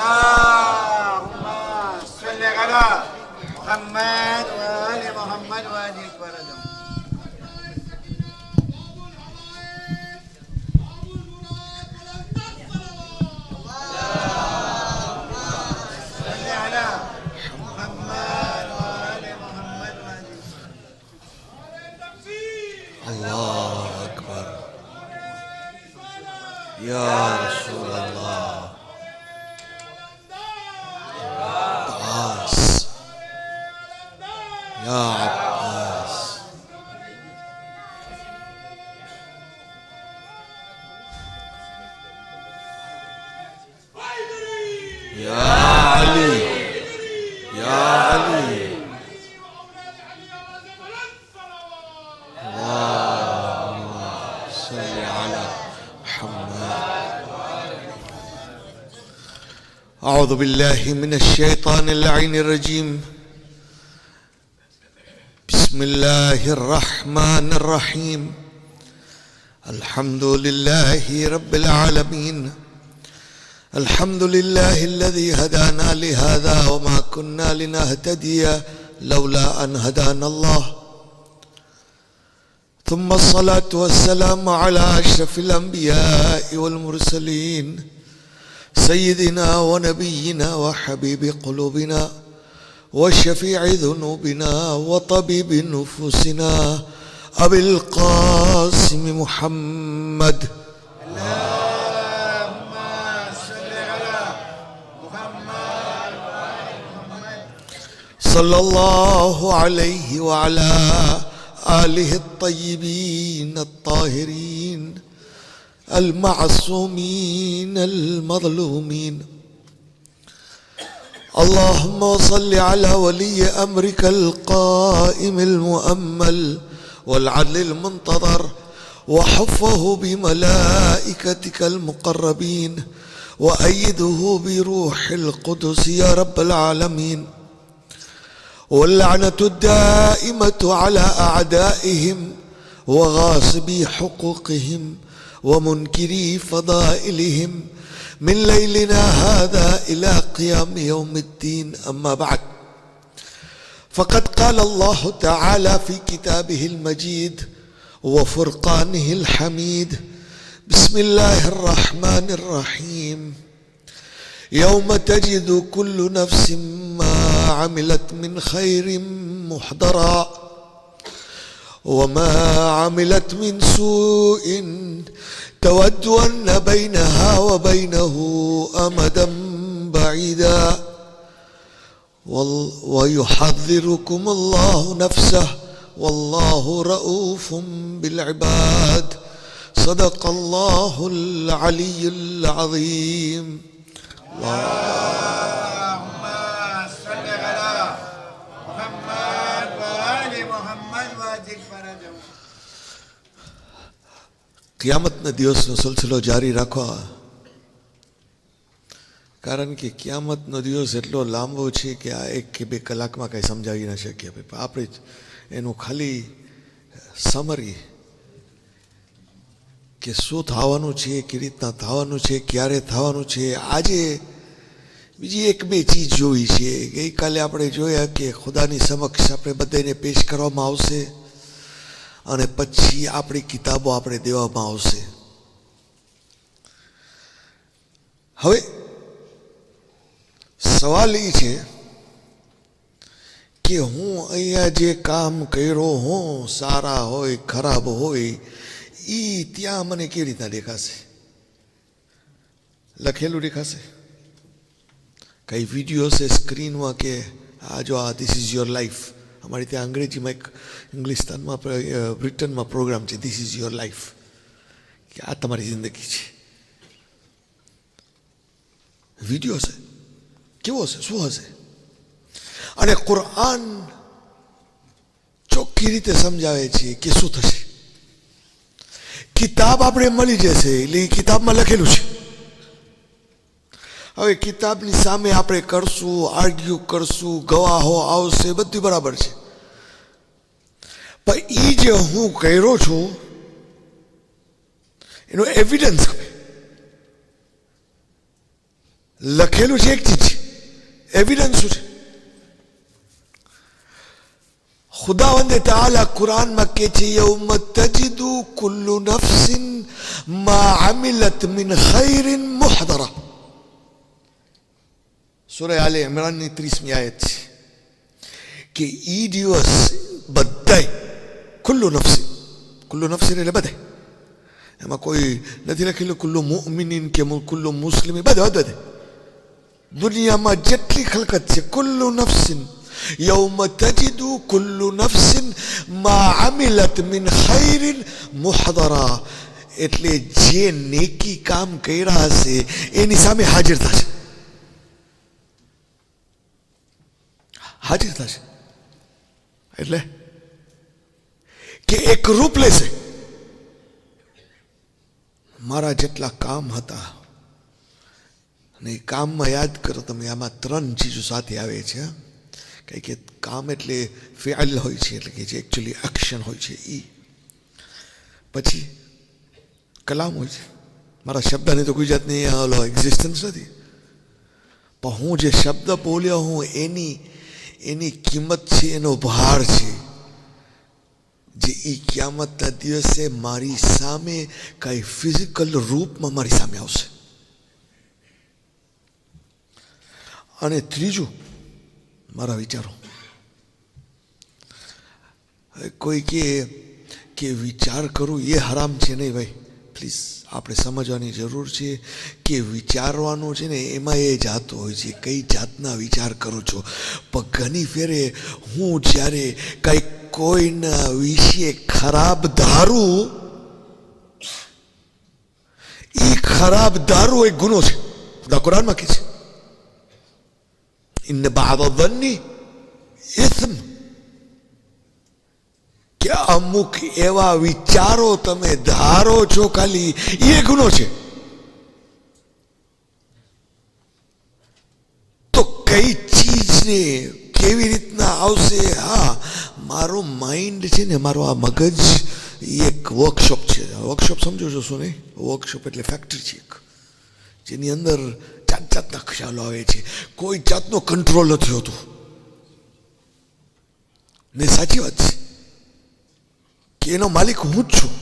اللهم صل على محمد وآل محمد وأجل فرجهم. اللہ اکبر یا رسول اللہ عباس یا عباس یا علی یا علی أعوذ بالله من الشيطان اللعين الرجيم. بسم الله الرحمن الرحيم. الحمد لله رب العالمين. الحمد لله الذي هدانا لهذا وما كنا لنهتدي لولا أن هدانا الله. ثم الصلاة والسلام على أشرف الأنبياء والمرسلين سيدنا ونبينا وحبيب قلوبنا وشفيع ذنوبنا وطبيب نفوسنا أبي القاسم محمد. اللهم صل على محمد صلى الله عليه وعلى آله الطيبين الطاهرين المعصومين المظلومين. اللهم صل على ولي أمرك القائم المؤمل والعدل المنتظر وحفه بملائكتك المقربين وأيده بروح القدس يا رب العالمين. واللعنة الدائمة على أعدائهم وغاصبي حقوقهم ومنكري فضائلهم من ليلنا هذا إلى قيام يوم الدين. أما بعد، فقد قال الله تعالى في كتابه المجيد وفرقانه الحميد: بسم الله الرحمن الرحيم. يوم تجد كل نفس ما عملت من خير محضرا وما عملت من سوء تود أن بينها وبينه أمدا بعيدا ويحذركم الله نفسه والله رؤوف بالعباد. صدق الله العلي العظيم. اللهم صل على محمد وآل محمد وأجل فرجهم. قیامتના દિવસનો સિલસિલો જારી રાખવા, કારણ કે કિયામતનો દિવસ એટલો લાંબો છે કે આ 1 કે 2 કલાકમાં કંઈ સમજાવી ન શકીએ. આપણે જ એનું ખાલી સમરી કે શું થવાનું છે, કેવી રીતના થવાનું છે, ક્યારે થવાનું છે. આજે બીજી 1-2 ચીજ જોઈ છે. ગઈકાલે આપણે જોયા કે ખુદાની સમક્ષ આપણે બધાને પેશ કરવામાં આવશે અને પછી આપણી કિતાબો આપણે દેવામાં આવશે. હવે સવાલ એ છે કે હું અહીંયા જે કામ કર્યો હું, સારા હોય ખરાબ હોય, એ ત્યાં મને કેવી રીતના દેખાશે? લખેલું દેખાશે? કઈ વિડીયો છે સ્ક્રીનમાં કે આ જો આ ધીસ ઇઝ યોર લાઈફ? અમારી ત્યાં અંગ્રેજીમાં એક ઇંગ્લિસ્તાનમાં બ્રિટનમાં પ્રોગ્રામ છે, ધીસ ઇઝ યોર લાઈફ, કે આ તમારી જિંદગી છે. વિડીયો છે, કેવો હશે, શું હશે? અને કુરઆન ચોખ્ખી રીતે સમજાવે છે કે શું થશે. કિતાબ આપણે મળી જશે, એટલે એ કિતાબમાં લખેલું છે. હવે કિતાબની સામે આપણે કરશું, આર્ગ્યુ કરશું, ગવાહો આવશે, બધું બરાબર છે. પણ એ જે હું કર્યો છું એનો એવિડન્સ ખપે. લખેલું છે એક ચીજ, એવિડન્સ શું છે? ખુદાવંદ તાલા કુરાનમાં કહે છે યૌમ તજિદુ કુલ્લુ નફ્સિન મા અમિલત મિન ખૈરિન મુહદરા. સૂરા આલે ઇમરાનની 30મી આયત છે કે ઈ દિવસ બધાય કુલ્લુ નફસિન એટલે બધાય, એમાં કોઈ નથી લખેલું કુલ્લુ મુમિનીન કે કુલ્લુ મુસ્લિમ, બધા દુનિયામાં જેટલી ખલકત છે કુલ્લુ નફસિન યૌમ તજિદુ કુલ્લુ નફસિન મા અમિલત મિન ખૈરિન મુહદરા, એટલે જે નેકી કામ કર્યા હશે એની સામે હાજર થશે. એટલે કે એક રૂપ લેશે. મારા જેટલા કામ હતા અને એ કામમાં યાદ કરો તમે, આમાં 3 ચીજો સાથે આવે છે. કંઈ કે કામ એટલે ફેલ હોય છે, એટલે કે જે એકચ્યુઅલી એક્શન હોય છે એ. પછી કલામ હોય છે. મારા શબ્દની તો કોઈ જાતની ઓલો એક્ઝિસ્ટન્સ નથી, પણ હું જે શબ્દ બોલ્યો હું એની કિંમત છે, એનો ભાર છે, જે એ કિયામતના દિવસે મારી સામે કાંઈ ફિઝિકલ રૂપમાં મારી સામે આવશે. અને ત્રીજું મારા વિચારો. કોઈ કે વિચાર કરું એ હરામ છે નહીં ભાઈ, પ્લીઝ આપણે સમજવાની જરૂર છે કે વિચારવાનું છે ને એમાં એ જાતો હોય છે કઈ જાતના વિચાર કરું છો. પણ ઘણી ફેરે હું જ્યારે કંઈક કોઈના વિશે ખરાબ ધારું, એ ખરાબ ધારું એક ગુનો છે. ખુદા કુરાનમાં કહે છે ઇન્ન બાદ ધન્ની ઇસ્મ, કે અમુક એવા વિચારો તમે ધારો છો ખાલી એ ગુનો છે. તો કઈ ચીજને કેવી રીતના આવશે? હા, મારું માઇન્ડ છે ને, મારો આ મગજ એક વર્કશોપ છે. વર્કશોપ સમજો છો શું નહીં? વર્કશોપ એટલે ફેક્ટરી છે એક, જેની અંદર જાતના ખ્યાલો આવે છે, કોઈ જાતનો કંટ્રોલ નથી હોતો. ને સાચી વાત છે કે એનો માલિક હું જ છું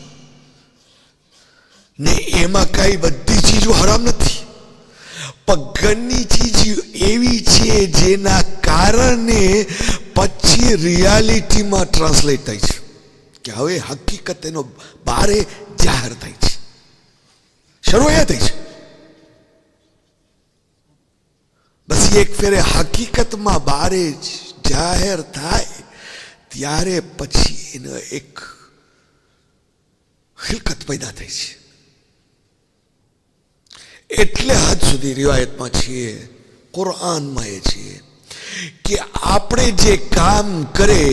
ને એમાં કઈ બધી ચીજો હરામ નથી, પણ ઘણી ચીજો એવી છે જેના કારણે પછી રિયાલિટીમાં ટ્રાન્સલેટ થાય છે, કે હવે હકીકત એનો બારે જાહેર થાય છે. શરૂઆત થઈ છે. બસ એક ફેરે હકીકતમાં બારે જાહેર થાય ત્યારે પછી એનો એક ખિલકત પેદા થઈ છે. એટલે હદ સુધી રિવાયતમાં છીએ, કુરાનમાં એ છે કે આપણે જે કામ કરે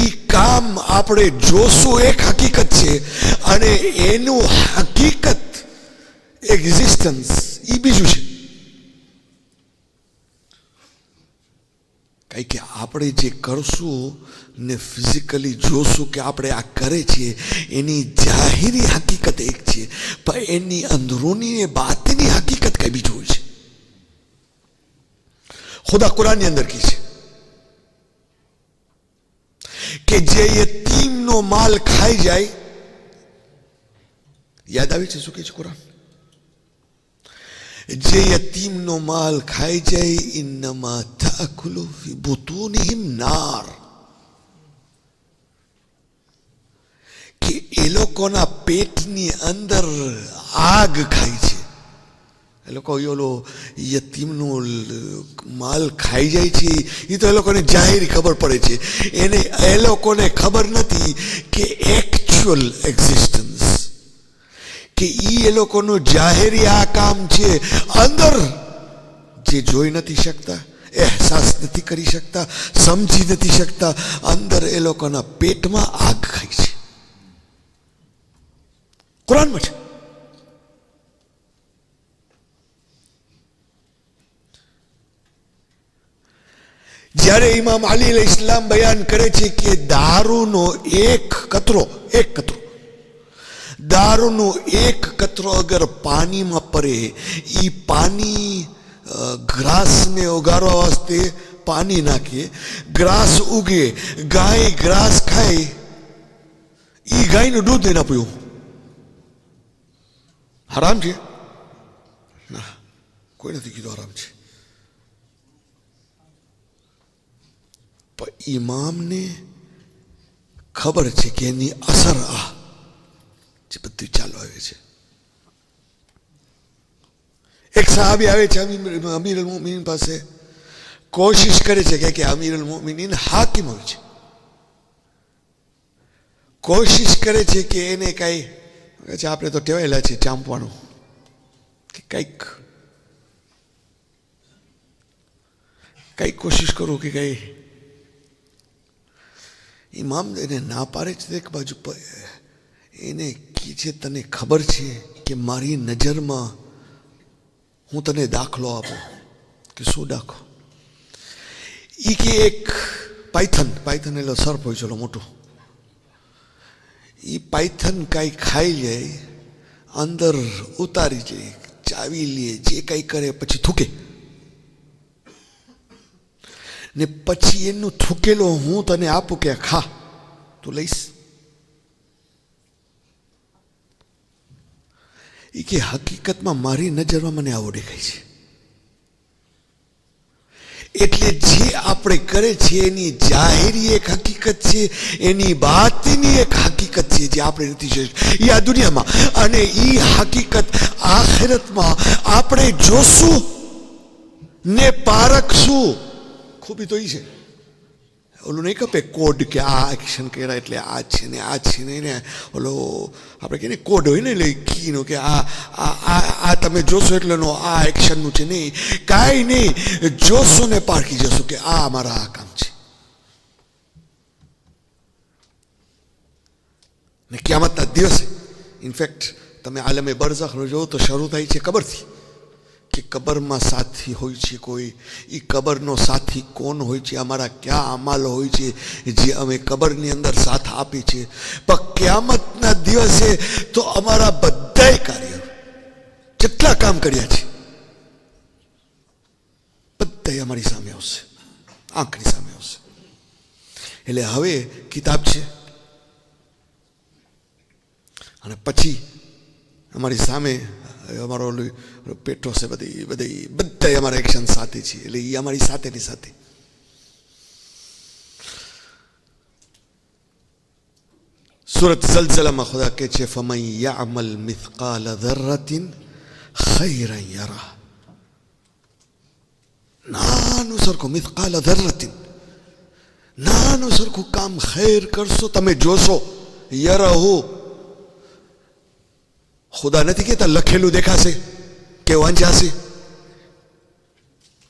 એ કામ આપણે જોશું એક હકીકત છે, અને એનું હકીકત એક્ઝિસ્ટન્સ એ બીજું છે. કઈ કે આપણે જે કરશું ને ફિઝિકલી જોશું કે આપણે આ કરે છે એની જાહેરી હકીકત એક છે, પણ એની અંદરૂની ને બાતની હકીકત કઈ બીજું હોય છે. ખુદા કુરાનની અંદર કહે છે કે જે યતીમનો માલ ખાઈ જાય, યાદ આવી છે શું કહે છે કુરાન? જે યતીમનો માલ ખાઈ જાય ઇન્નમાં તાકુલુ ફી બુતુનિહિમ નાર, કે એ લોકોના પેટની અંદર આગ ખાય છે. એ લોકો ઓલો યતીમનું માલ ખાઈ જાય છે એ તો એ લોકોને જાહેરી ખબર પડે છે, એને એ લોકોને ખબર નથી કે એકચ્યુઅલ એક્ઝિસ્ટન્સ, કે એ લોકોનું જાહેરી આ કામ છે. અંદર જે જોઈ નથી શકતા, અહેસાસ નથી કરી શકતા, સમજી નથી શકતા, અંદર એ લોકોના પેટમાં આગ ખાય છે. કુરાનમાં છે. જ્યારે ઇમામ અલી અલૈહિ ઇસ્લામ બયાન કરે છે કે દારૂનો એક કતરો દારૂનો એક કતરો અગર પાણીમાં પડે, એ પાણી ગ્રાસને ઉગાડવા વાસ્તે પાણી નાખીએ, ગ્રાસ ઉગે, ગાય ગ્રાસ ખાય, એ ગાયનું દૂધ એને પીવું હરામ છે? ના, કોઈ નથી કીધું હરામ છે. પણ ઇમામને ખબર છે કે એની અસર આ જે બધું ચાલુ આવે છે. એક સાહાબી આવે છે અમીર અલ મોમિનીન પાસે, કોશિશ કરે છે કે અમીર અલ મોમિનીન હાકિમ હોય છે, કોશિશ કરે છે કે એને કાંઈ, આપણે તો ટેવાયેલા છે ચાંપવાનું, કે કંઈક કોશિશ કરું કે કંઈ. ઇમામ એને ના પાડે છે. એક બાજુ એને કી છે તને ખબર છે કે મારી નજરમાં હું તને દાખલો આપું. કે શું દાખલો? એ કે એક પાયથન એટલે સર્પ હોય ચલો મોટું, એ પાયથન કાંઈ ખાઈ જાય, અંદર ઉતારી જાય, ચાવી લે, જે કાંઈ કરે, પછી થૂકે, ને પછી એનું થૂકેલો હું તને આપું કે ખા, તું લઈશ? એ કે હકીકતમાં મારી નજરમાં મને આવો દેખાય છે. એટલે જે આપણે કરે છે એની જાહેરી એક હકીકત છે, એની બાતની એક હકીકત છે જે આપણે નથી જોઈ એ આ દુનિયામાં, અને એ હકીકત આખિરતમાં આપણે જોશું ને પારખશું. ખૂબી તો એ છે, ઓલું નહીં કપે કોડ કે આ એક્શન કર્યા એટલે આ છે ને આ છે ને, ઓલો આપણે કહીએ ને કોડ હોય ને, એટલે કીનો કે આ તમે જોશો એટલે આ એક્શનનું છે. નહીં, કાંઈ નહીં, જોશો ને પારખી જશો કે આ અમારા આ કામ છે. ને ક્યામતના દિવસે ઇનફેક્ટ તમે આલમે બરઝખનો જોવો તો શરૂ થાય છે કબરથી, કે કબરમાં સાથી હોય છે કોઈ, એ કબરનો સાથી કોણ હોય છે, અમારા ક્યાં અમાલ હોય છે જે અમે કબરની અંદર સાથ આપી છે. પણ ક્યામતના દિવસે તો અમારા બધાય કાર્ય જેટલા કામ કર્યા છે બધા અમારી સામે આવશે, આંખની સામે આવશે. એટલે હવે કિતાબ છે અને પછી અમારી સામે અમારો પેટો છે, બધા અમારા એક્શન સાથે છે. એટલે એ અમારી સાથેની સાથે. સુરત ઝલઝલામાં ખુદા કહે છે ફમન યઅમલ મિથકાલ ધર્રતિન ખૈરન યરા. નાનું સરખું મિથકાલ ધર્રતિન, નાનું સરખું કામ ખૈર કરશો તમે જોશો, યરહુ. ખુદા નથી કહેતા લખેલું દેખાશે કે વાંચાશે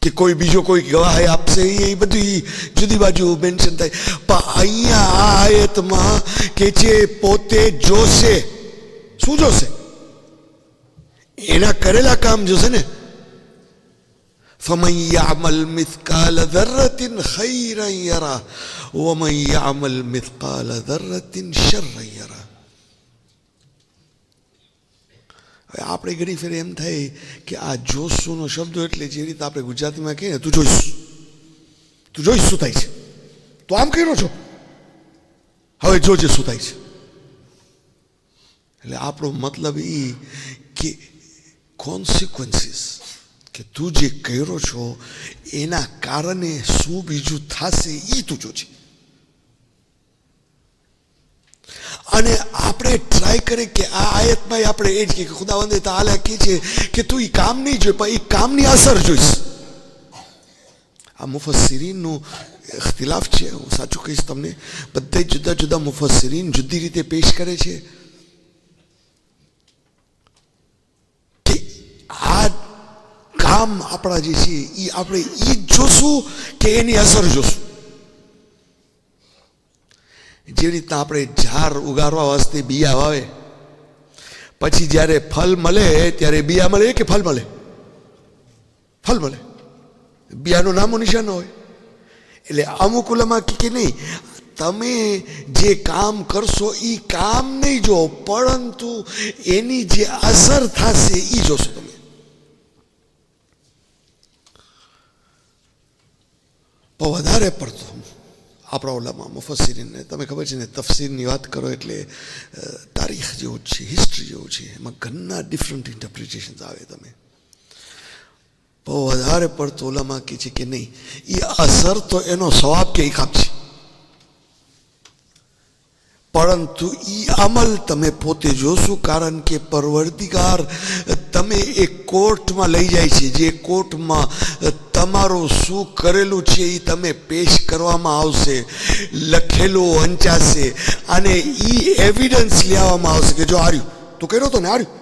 કે કોઈ બીજો કોઈ ગવાહી આપશે, એ બધી જુદી બાજુ મેન્શન થાય. પણ અહીંયા આ આયતમાં કે છે પોતે જોશે. શું જોશે? એના કરેલા કામ જોશે ને. ફમન યઅમલ મિથકાલ ધર્રતિન ખૈરન યરા વમન યઅમલ મિથકાલ ધર્રતિન શર્રન યરા. આપણે ઘણી ફેર એમ થાય કે આ જોશુંનો શબ્દ એટલે જે રીતે આપણે ગુજરાતીમાં કહીએ તું જોઈશ શું થાય છે, તો આમ કર્યો છો, હવે જોજે શું થાય છે. એટલે આપણો મતલબ એ કે કોન્સિક્વન્સીસ, કે તું જે કર્યો છો એના કારણે શું બીજું થશે એ તું જોજે. અને આપણે ટ્રાય કરીએ કે આ આયતમાં આપણે એ જ કે ખુદાવંદે તાઆલા કહે છે કે તું એ કામ નહીં જોઈ પણ એ કામની અસર જોઈશ. આ મુફસ્સિરીનનું ઇખ્તિલાફ છે, હું સાચું કહીશ તમને, બધા જુદા જુદા મુફસ્સિરીન જુદી રીતે પેશ કરે છે કે આ કામ આપણા જે છે એ આપણે એ જ જોશું કે એની અસર જોશું. જેવી રીતના આપણે ઝાડ ઉગાડવા વાસ્તે બિયા વાવે, પછી જ્યારે ફળ મળે ત્યારે બિયા મળે કે ફળ મળે? ફળ મળે, બિયાનું નામો નિશાન હોય. એટલે અમુક ઉલમા કે નહીં, તમે જે કામ કરશો એ કામ નહીં જો, પરંતુ એની જે અસર થશે એ જોશો તમે. બહુ વધારે પડતું આપણા ઓલામાં મુફસ્સીરીને તમે ખબર છે ને તફસીરની વાત કરો એટલે તારીખ જેવું જ છે, હિસ્ટ્રી જેવું છે, એમાં ઘણા ડિફરન્ટ ઇન્ટરપ્રિટેશન્સ આવે. તમે બહુ વધારે પડતો ઓલામાં કહે છે કે નહીં, એ અસર તો એનો સવાબ કે ઇકાબ છે, પરંતુ એ અમલ તમે પોતે જોશો. કારણ કે પરવર્તિગાર તમે એક કોર્ટમાં લઈ જાય છે, જે કોર્ટમાં તમારું શું કરેલું છે એ તમે પેશ કરવામાં આવશે, લખેલું વંચાશે અને એ એવિડન્સ લેવામાં આવશે કે જો આર્યું તું કર્યો તો ને, આર્યું.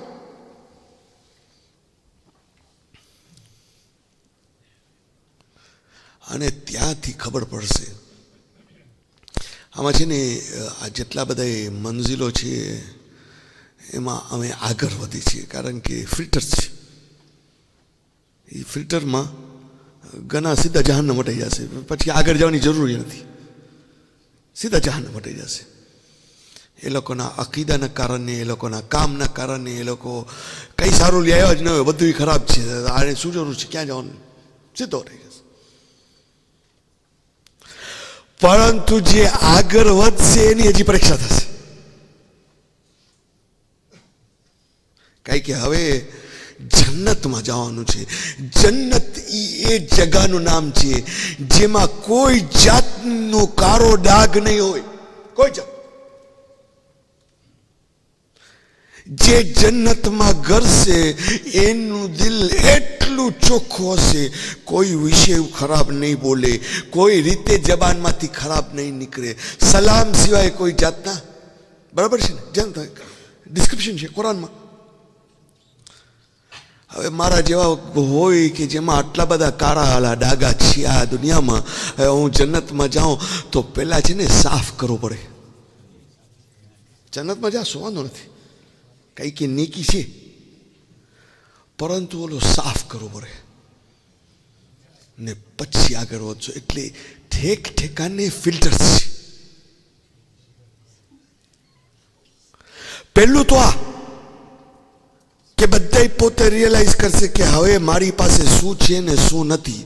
અને ત્યાંથી ખબર પડશે. આમાં છે ને આ જેટલા બધા મંજિલો છે એમાં અમે આગળ વધી છીએ, કારણ કે ફિલ્ટર છે. એ ફિલ્ટરમાં ઘણા સીધા જહાન્નમ મટાઈ જશે, પછી આગળ જવાની જરૂર નથી, સીધા જહાન્નમ મટાઈ જશે. એ લોકોના અકીદાના કારણે, એ લોકોના કામના કારણે એ લોકો કંઈ સારું લઈ આવ્યા જ ન હોય, બધું ખરાબ છે, આને શું જરૂર છે, ક્યાં જવાનું, સીધો રહી જશે. પરંતુ જે આગળ વધશે એની હજી પરીક્ષા થશે. કારણ કે હવે જન્નતમાં જવાનું છે. જન્નત એ જગાનું નામ છે જેમાં કોઈ જાતનો કારો ડાઘ નહીં હોય, કોઈ જાત. જે જન્નતમાં ગરશે એનું દિલ એટલું ચોખ્ખું હશે, કોઈ વિષય ખરાબ નહીં બોલે, કોઈ રીતે જબાનમાંથી ખરાબ નહીં નીકળે, સલામ સિવાય કોઈ જાતના. બરાબર છે ને, જેમ ડિસ્ક્રિપ્શન છે કુરાનમાં. હવે મારા જેવા હોય કે જેમાં આટલા બધા કાળા હાલા ડાઘા છે આ દુનિયામાં, હવે હું જન્નતમાં જાઉં તો પહેલાં છે ને સાફ કરવું પડે. જન્નતમાં જા સોવાનો નથી, કંઈ કે નેકી છે, પરંતુ ઓલો સાફ કરવો પડે ને પછી આગળ વધશો. એટલે ઠેક ઠેકાને ફિલ્ટર છે. પહેલું તો આ કે બધા પોતે રિયલાઇઝ કરશે કે હવે મારી પાસે શું છે ને શું નથી.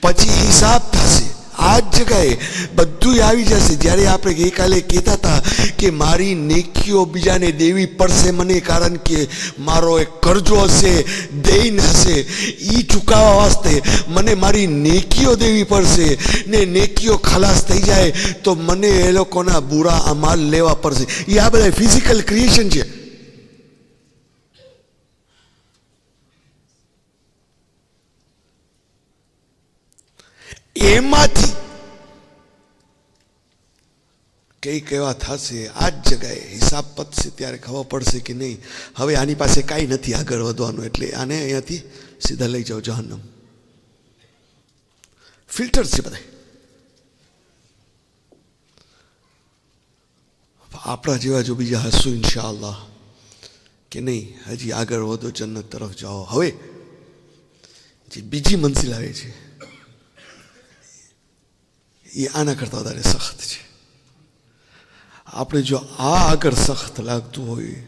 પછી હિસાબ થશે. આ જ જગાએ બધું આવી જશે. જ્યારે આપણે ગઈકાલે કહેતા હતા કે મારી નેકીઓ બીજાને દેવી પડશે મને, કારણ કે મારો એક કરજો હશે, દેન હશે, એ ચૂકવવા વાસ્તે મને મારી નેકીઓ દેવી પડશે. ને નેકીઓ ખલાસ થઈ જાય તો મને એ લોકોના બુરા અમાલ લેવા પડશે. એ આ બધા ફિઝિકલ ક્રિએશન છે. એમાંથી કઈ કેવા થશે. આ જ જગાએ હિસાબ પતશે ત્યારે ખબર પડશે કે નહીં હવે આની પાસે કાંઈ નથી આગળ વધવાનું, એટલે આને અહીંયાથી સીધા લઈ જાઓ જહન્નમ. ફિલ્ટર છે બધા. આપણા જેવા જો બીજા હશું ઇન્શાઅલ્લાહ કે નહીં હજી આગળ વધો, જન્નત તરફ જાઓ. હવે જે બીજી મંજિલ આવે છે એ આના કરતાં વધારે સખ્ત છે. આપણે જો આ આગળ સખ્ત લાગતું હોય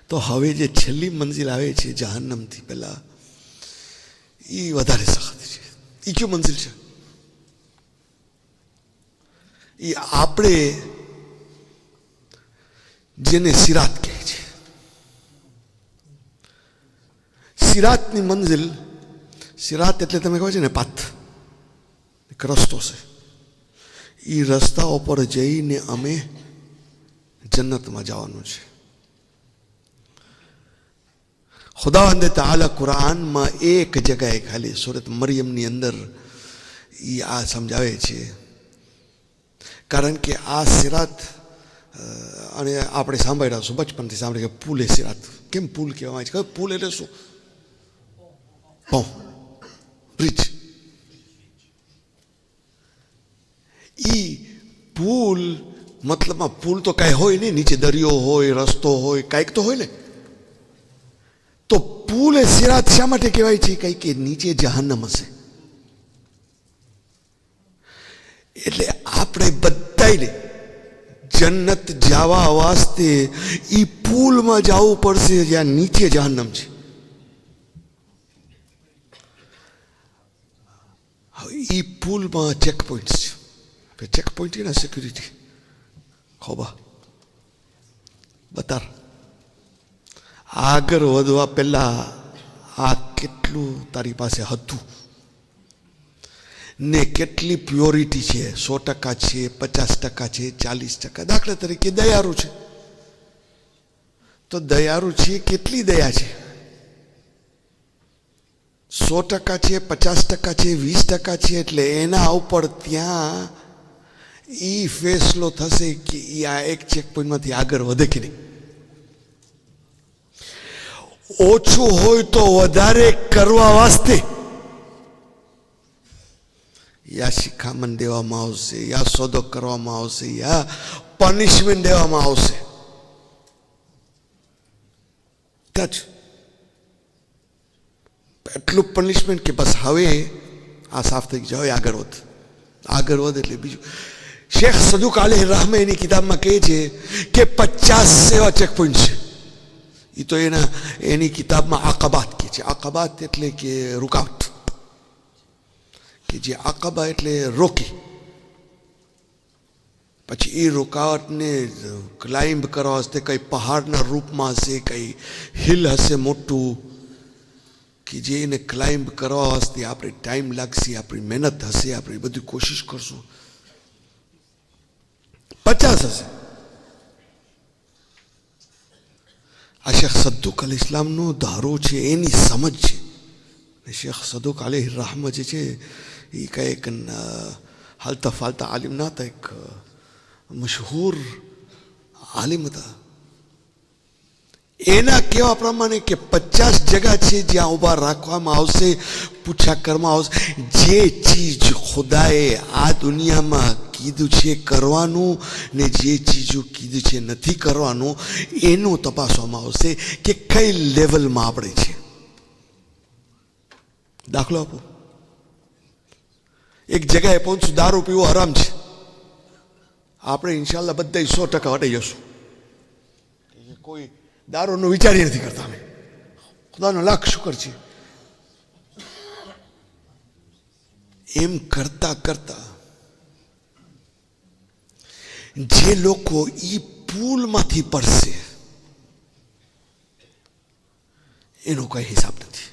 તો હવે જે છેલ્લી મંજિલ આવે છે જહન્નમથી પહેલાં એ વધારે સખ્ત છે. એ કયું મંજિલ છે? એ આપણે જેને સિરાત કહે છે. સિરાતની મંજિલ, સિરાત એટલે તમે કહો છો ને પાથ, એક રસ્તો છે. એ રસ્તાઓ પર જઈને અમે જન્નતમાં જવાનું છે. ખુદાવંદ તઆલા કુરાનમાં એક જગ્યાએ ખાલી સૂરત મરિયમની અંદર એ આ સમજાવે છે. કારણ કે આ સિરાત, અને આપણે સાંભળ્યા છું બચપનથી સાંભળ્યું કે પુલ એ સિરાત. કેમ પુલ કહેવામાં આવે છે? પુલ એટલે શું? બ્રિજ. ઈ પુલ મતલબમાં પુલ તો કાંઈ હોય નહીં, નીચે દરિયો હોય, રસ્તો હોય, કાંઈક તો હોય ને. તો પુલ એ સિરાત શા માટે કહેવાય છે? કંઈક કે નીચે જહન્નમ હશે. એટલે આપણે બધાને જન્નત જવા વાસ્તે ઈ પુલમાં જવું પડશે જ્યાં નીચે જહન્નમ છે. એ પુલમાં ચેકપોઇન્ટ્સ છે. ચેકપોઇન્ટ છે ને સિક્યુરિટી ખોબા બતાર આગળ વધવા પહેલા આ કેટલું તારી પાસે હતું ને કેટલી પ્યોરિટી છે, 100% છે, 50% છે, 40%. દાખલા તરીકે દયાળુ છે તો દયાળુ છે કેટલી દયા છે, 100% છે, 50% છે, 20% છે. એટલે એના ઉપર ત્યાં એ ફેસલો થશે કે એ આ એક ચેકપોઇન્ટમાંથી આગળ વધે કે નહીં. ઓછું હોય તો વધારે કરવા વાસ્તે યા શિખામણ દેવામાં આવશે, યા સોદો કરવામાં આવશે, યા પનિશમેન્ટ દેવામાં આવશે. એટલું પનિશમેન્ટ કે બસ હવે આ સાફ થઈ જાય, આગળ વધ. એટલે બીજું શેખ સદુક અલૈહિ રહમે એની કિતાબમાં કહે છે કે 50 એવા ચેકપોઇન્ટ છે. એ તો એની કિતાબમાં આકબાત કહે છે. આકબાત એટલે કે રૂકાવટ, કે જે આકબા એટલે રોકી, પછી એ રૂકાવટને ક્લાઇમ્બ કરવા હશે, કઈ પહાડના રૂપમાં હશે, કઈ હિલ હશે મોટું, કે જે એને ક્લાઇમ્બ કરવા વાસ્તે આપણે ટાઈમ લાગશે, આપણી મહેનત હશે, આપણે બધી કોશિશ કરશું. 50 હશે. આ શેખ સદુક અલ ઇસ્લામનો ધારો છે, એની સમજ છે. શેખ સદુક અલૈહિ રહમ જે છે એ કંઈક હાલતા ફાલતા આલિમ ના હતા, એક મશહૂર આલિમ હતા. એના કહેવા પ્રમાણે કે 50 જગા છે જ્યાં ઊભા રાખવામાં આવશે, પૂછા કરવામાં આવશે. જે ચીજ ખુદાએ આ દુનિયામાં કીધું છે કરવાનું ને જે ચીજો કીધું છે નથી કરવાનું, એનું તપાસવામાં આવશે કે કઈ લેવલમાં આપણે છે. દાખલો આપો, એક જગ્યાએ પહોંચું, દારૂ પીવો હરામ છે, આપણે ઇન્શાલ્લાહ બધા 100% હટાઈ જશું. કોઈ દારૂનો વિચારી નથી કરતા. અમે ખુદાનો લાખ શુકર છે. એમ કરતા કરતા જે લોકો ઈ પુલમાંથી પડશે એનો કઈ હિસાબ નથી.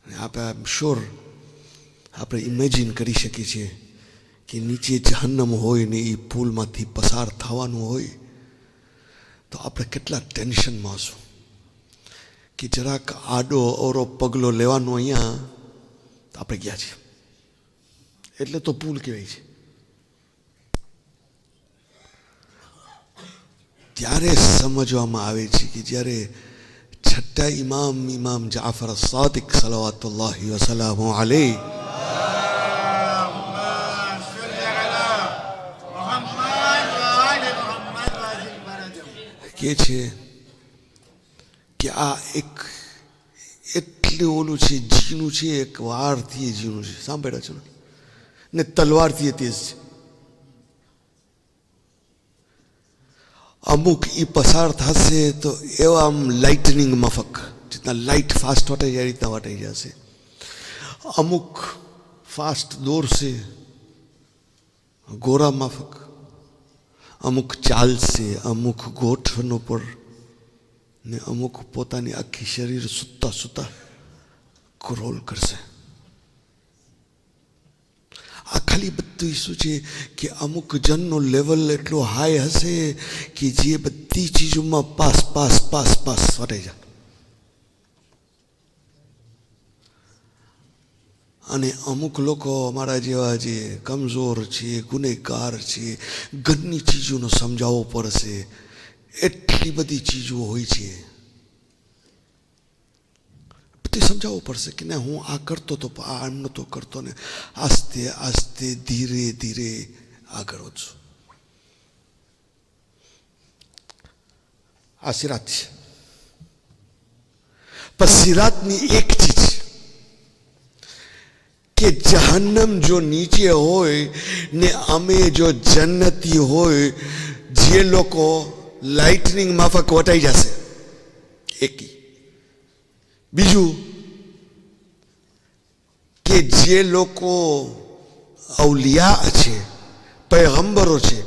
આપણે શ્યોર આપણે ઇમેજિન કરી શકીએ છીએ કે નીચે જહન્નમ હોય ને એ પુલમાંથી પસાર થવાનું હોય તો આપણે કેટલા ટેન્શનમાં હશું કે જરાક આડો અવરો પગલો લેવાનો અહીંયા તો આપણે ગયા છીએ. એટલે તો પુલ કહેવાય છે. ત્યારે સમજવામાં આવે છે કે જ્યારે છઠ્ઠા ઇમામ જાફર સાદિક સલાવતુલ્લાહી વસલામુ અલૈહ કે છે કે આ એક એટલું ઓલું છે, જીનું છે, એક વારથી જીનું છે. સાંભળ્યા છો ને, તલવારથી તેજ છે. અમુક એ પસાર થશે તો એવા આમ લાઇટનિંગ માફક, જીતના લાઇટ ફાસ્ટ વટાઈ જાય રીતના વટાઈ જશે. અમુક ફાસ્ટ દોરશે ગોરા માફક, અમુક ચાલશે, અમુક ગોઠવણ પર ને અમુક પોતાની આખી શરીર સૂતા સૂતા ક્રોલ કરશે. આ ખાલી બધું શું છે કે અમુક જનનો લેવલ એટલો હાઈ હશે કે જે બધી ચીજોમાં પાસ પાસ પાસ પાસ વટાઈ જાય. અને અમુક લોકો અમારા જેવા જે કમજોર છે, ગુનેગાર છે, ઘરની ચીજોનો સમજાવવો પડશે. એટલી બધી ચીજો હોય છે, બધી સમજાવવું પડશે કે ના હું આ કરતો તો આ નહોતો કરતો ને આસ્તે આસ્તે ધીરે ધીરે આગળ વધશું. આ સિરાત છે. પણ સિરાતની એક ચીજ કે જહન્નમ જો નીચે હોય ને અમે જો જન્નતી હોય, જે લોકો લાઇટનિંગ માફક વટાઈ જશે. એકી બીજું જે લોકો અવલિયા છે, પૈગંબરો છે,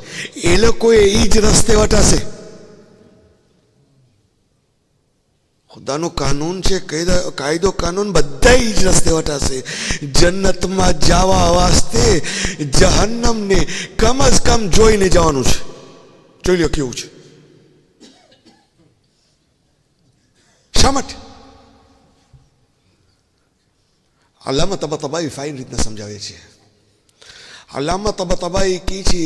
એ લોકોએ એ જ રસ્તે વટાશે. ખુદાનો કાનૂન છે, કાયદો કાનૂન બધા એ જ રસ્તે વટાશે. જન્નતમાં જવા વાસ્તે જહન્નમને કમ જ કમ જોઈને જવાનું છે. જોઈ લો કેવું છે. શા માટે? અલ્લામા તબાતબાઈ ફાઇન રીતના સમજાવે છે. અલ્લામા તબાતબાઈ કહે છે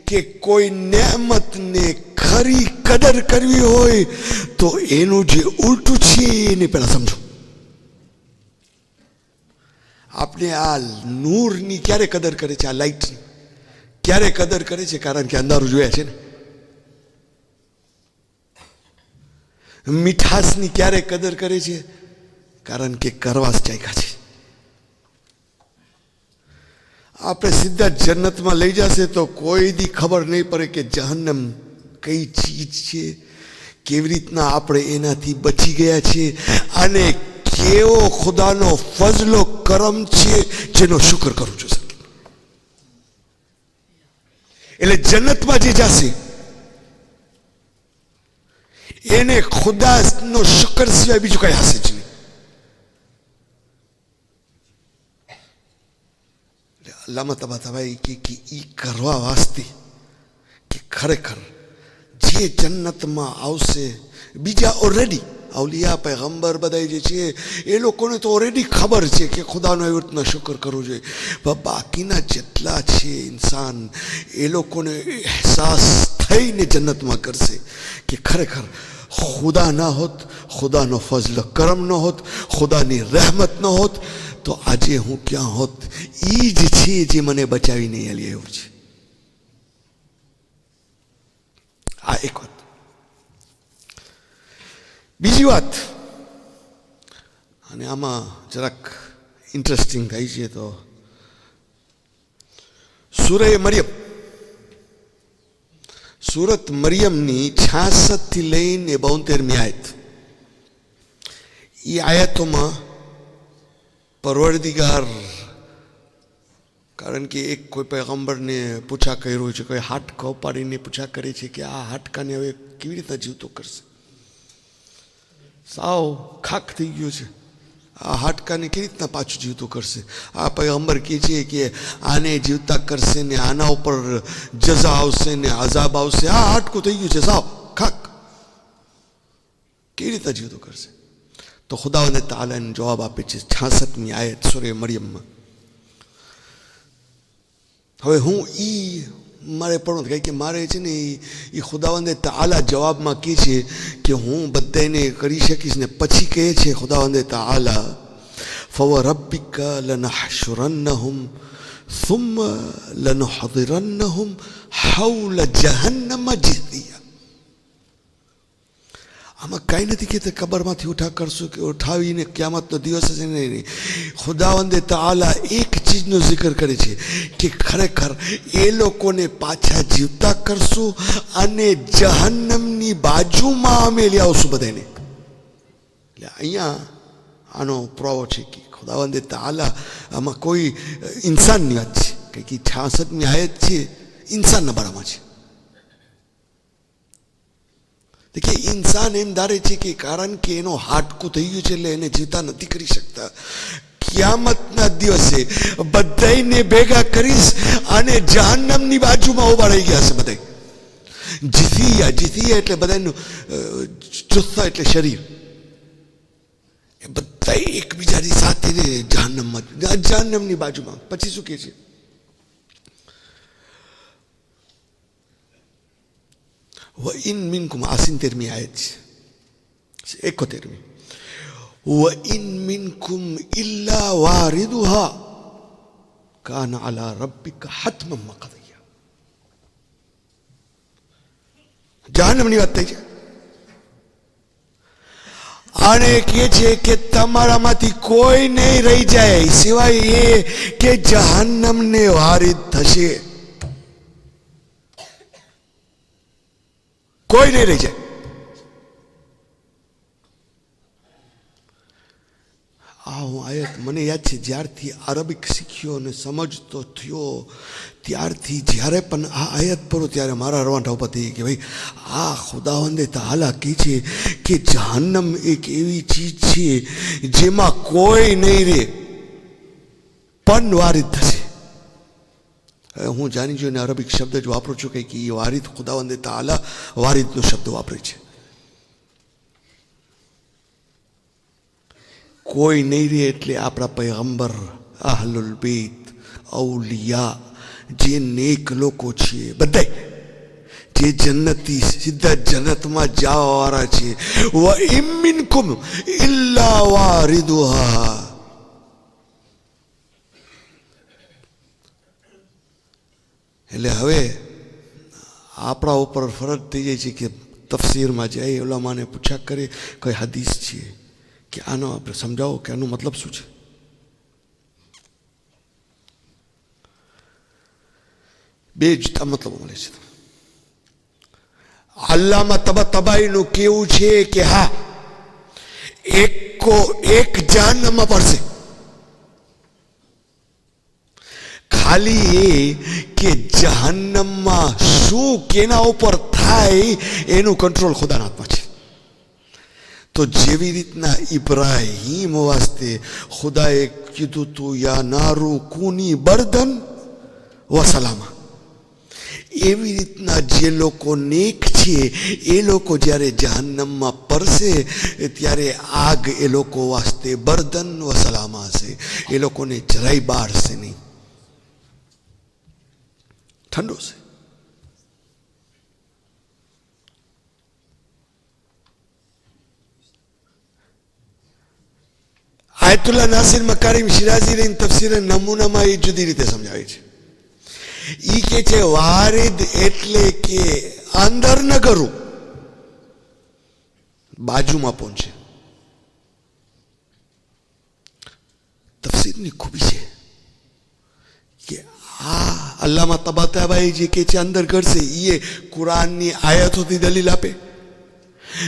કે કોઈ નેમતને ખરી કદર કરવી હોય તો એનું જે ઉલટું છે એને પહેલા સમજો. આપણે આ નૂરની ક્યારે કદર કરે છે? આ લાઇટની ક્યારે કદર કરે છે? કારણ કે અંધારું જોયા છે ને. મીઠાશની ક્યારે કદર કરે છે? કારણ કે કરવાસ ચાખ્યા છે. આપણે સીધા જન્નતમાં લઈ જશે તો કોઈ દી ખબર નહીં પડે કે જહન્નમ કઈ ચીજ છે, કેવી રીતના આપણે એનાથી બચી ગયા છે અને કેવો ખુદાનો ફજલો કરમ છે જેનો શુક્ર કરું છું. એટલે જન્નતમાં જે જશે એને ખુદાનો શુક્ર સિવાય બીજું કઈ હશે જ નહીં. અલ્લામા તબાતબાઈ કે ઈ કરવા વાસ્તે કે ખરેખર જે જન્નતમાં આવશે, બીજા ઓલરેડી અવલિયા પૈગંબર બધા જે છે એ લોકોને તો ઓલરેડી ખબર છે કે ખુદાનો એવી રીતના શુક્ર કરવું જોઈએ. પણ બાકીના જેટલા છે ઇન્સાન, એ લોકોને અહેસાસ થઈને જન્નતમાં કરશે કે ખરેખર ખુદા ના હોત, ખુદાનો ફઝલ કરમ ન હોત, ખુદાની રહેમત ન હોત તો આજે હું ક્યાં હોત. એ જ છે જે મને બચાવીને અહીંયા લઈ આવ્યું છે. આ એક વાત. બીજી વાત, અને આમાં જરાક ઇન્ટરેસ્ટિંગ થાય છે તો સૂરે મરિયમ, સુરત મરિયમની 66 થી લઈને 72મી આયત, એ આયતોમાં પરવરદિગાર, કારણ કે એક કોઈ પૈગંબરને પૂછા કર્યું છે, કોઈ હાડકા ઉપાડીને પૂછા કરે છે કે આ હાડકાને હવે કેવી રીતે જીવતો કરશે, સાવ ખાક થઈ ગયો છે, આ હાડકાને કેવી રીતના પાછું જીવતું કરશે. આ પૈગંબર કહે છે કે આને જીવતા કરશે ને આના ઉપર જઝા આવશે ને અઝાબ આવશે. આ હાડકું થઈ ગયું છે સાવ ખાક, કેવી રીતે જીવતું કરશે? તો ખુદાવંદ તાઆલાને જવાબ આપે છે 66મી આયત સૂરે મરિયમમાં. હવે હું મારે પણ કહે કે મારે છે ને એ ખુદાવંદે તાઆલા જવાબમાં કહે છે કે હું બધાને કરી શકીશ ને પછી કહે છે ખુદાવંદે તાઆલા ફવરબ્બિકા લનહશુરન્નહુમ થુમ્મા લનુહદિરન્નહુમ હૌલા જહન્નમ જિથિયા. આમાં કાંઈ નથી કહેતા કબરમાંથી કરશું કે ઉઠાવીને ક્યામતનો દિવસ હશે. નહીં, ખુદાવંદે તાઆલા એક ચીજનો જિકર કરે છે કે ખરેખર એ લોકોને પાછા જીવતા કરશું અને જહન્નમની બાજુમાં અમે લઈ આવશું બધાને. એટલે અહીંયા આનો પુરાવો છે કે ખુદાવંદે તાઆલા આમાં કોઈ ઇન્સાનની વાત છે કે 66મી આયત છે ઇન્સાનના બારામાં છે. કે ઇન્સાન એમ ધારે છે કે કારણ કે એનો હાડકું થઈ ગયું છે એટલે એને જીવતા નથી કરી શકતા. કિયામતના દિવસે બધાને ભેગા કરીશ અને જહન્નમની બાજુમાં ઉભા રહી ગયા છે બધા. જીથિયા એટલે બધાનું જુસ્સા એટલે શરીર, એ બધા એકબીજાની સાથે જહન્નમની બાજુમાં. પછી શું કહે છે? وإن منكم 73મી આયત છે, 71મી. وإن منكم إلا واردها كان على ربك حتما مقضيا. જહન્નમની વાત થઈ છે અને કહે છે કે તમારામાંથી કોઈ નહીં રહી જાય સિવાય એ કે જહન્નમને વારિદ થશે. કોઈ નહીં રહી જાય. હું આયત મને યાદ છે જ્યારથી અરબિક શીખ્યો અને સમજતો થયો ત્યારથી જ્યારે પણ આ આયત પઢું ત્યારે મારા રવાંઢા ઉપર થઈ કે ભાઈ આ ખુદાવંદે તાલા કહે છે કે જહન્નમ એક એવી ચીજ છે જેમાં કોઈ નહીં રહે પણ વારિદ થશે. હું જાણી જોઈને અરબિક શબ્દ જ વાપરું છું કે એ વારિદ ખુદાવંદે તાલા વારિદનો શબ્દ વાપરે છે. કોઈ નહીં રહે એટલે આપણા પૈગંબર અહલુલ બેત ઔલિયા જે નેક લોકો છે બધા જે જન્નતી સીધા જન્નતમાં જવાવાળા છે. વ ઇમ મિનકુમ ઇલ્લા વારિદુહા. એટલે હવે આપણા ઉપર ફરજ થઈ જાય છે કે તફસીરમાં જાય ઉલામાને પૂછ્યા કરે કઈ હદીસ છે કે આનો આપણે સમજાવો કે આનો મતલબ શું છે. બે જુદા મતલબો મળે છે. અલ્લામા તબાઈનું કેવું છે કે હા એક જહન્નમમાં પડશે. ખાલી એ કે જહન્નમમાં શું કેના ઉપર થાય એનું કંટ્રોલ ખુદાના હાથમાં છે. તો જેવી રીતના ઇબ્રાહીમ વાસ્તે ખુદાએ કીધું તું યા નારુ કુની બર્દન વ સલામા, એવી રીતના જે લોકો નેક છે એ લોકો જ્યારે જહન્નમમાં પડશે ત્યારે આગ એ લોકો વાસ્તે બર્દન વ સલામા હશે. એ લોકોને જરાય બાળશે નહીં, ઠંડો છે. આયતુલ્લાહ નાસિર મકારીમ શિરાઝી રહીને તફસીર નમૂનામાં એ જુદી રીતે સમજાવે છે. એ કે છે વારિદ એટલે કે અંદર ન કરું, બાજુમાં પહોંચે. તફસીરની ખૂબી છે કે આ અલ્લામા તબાતાબાઈ જે કે છે અંદર કરશે એ કુરાનની આયતોથી દલીલ આપે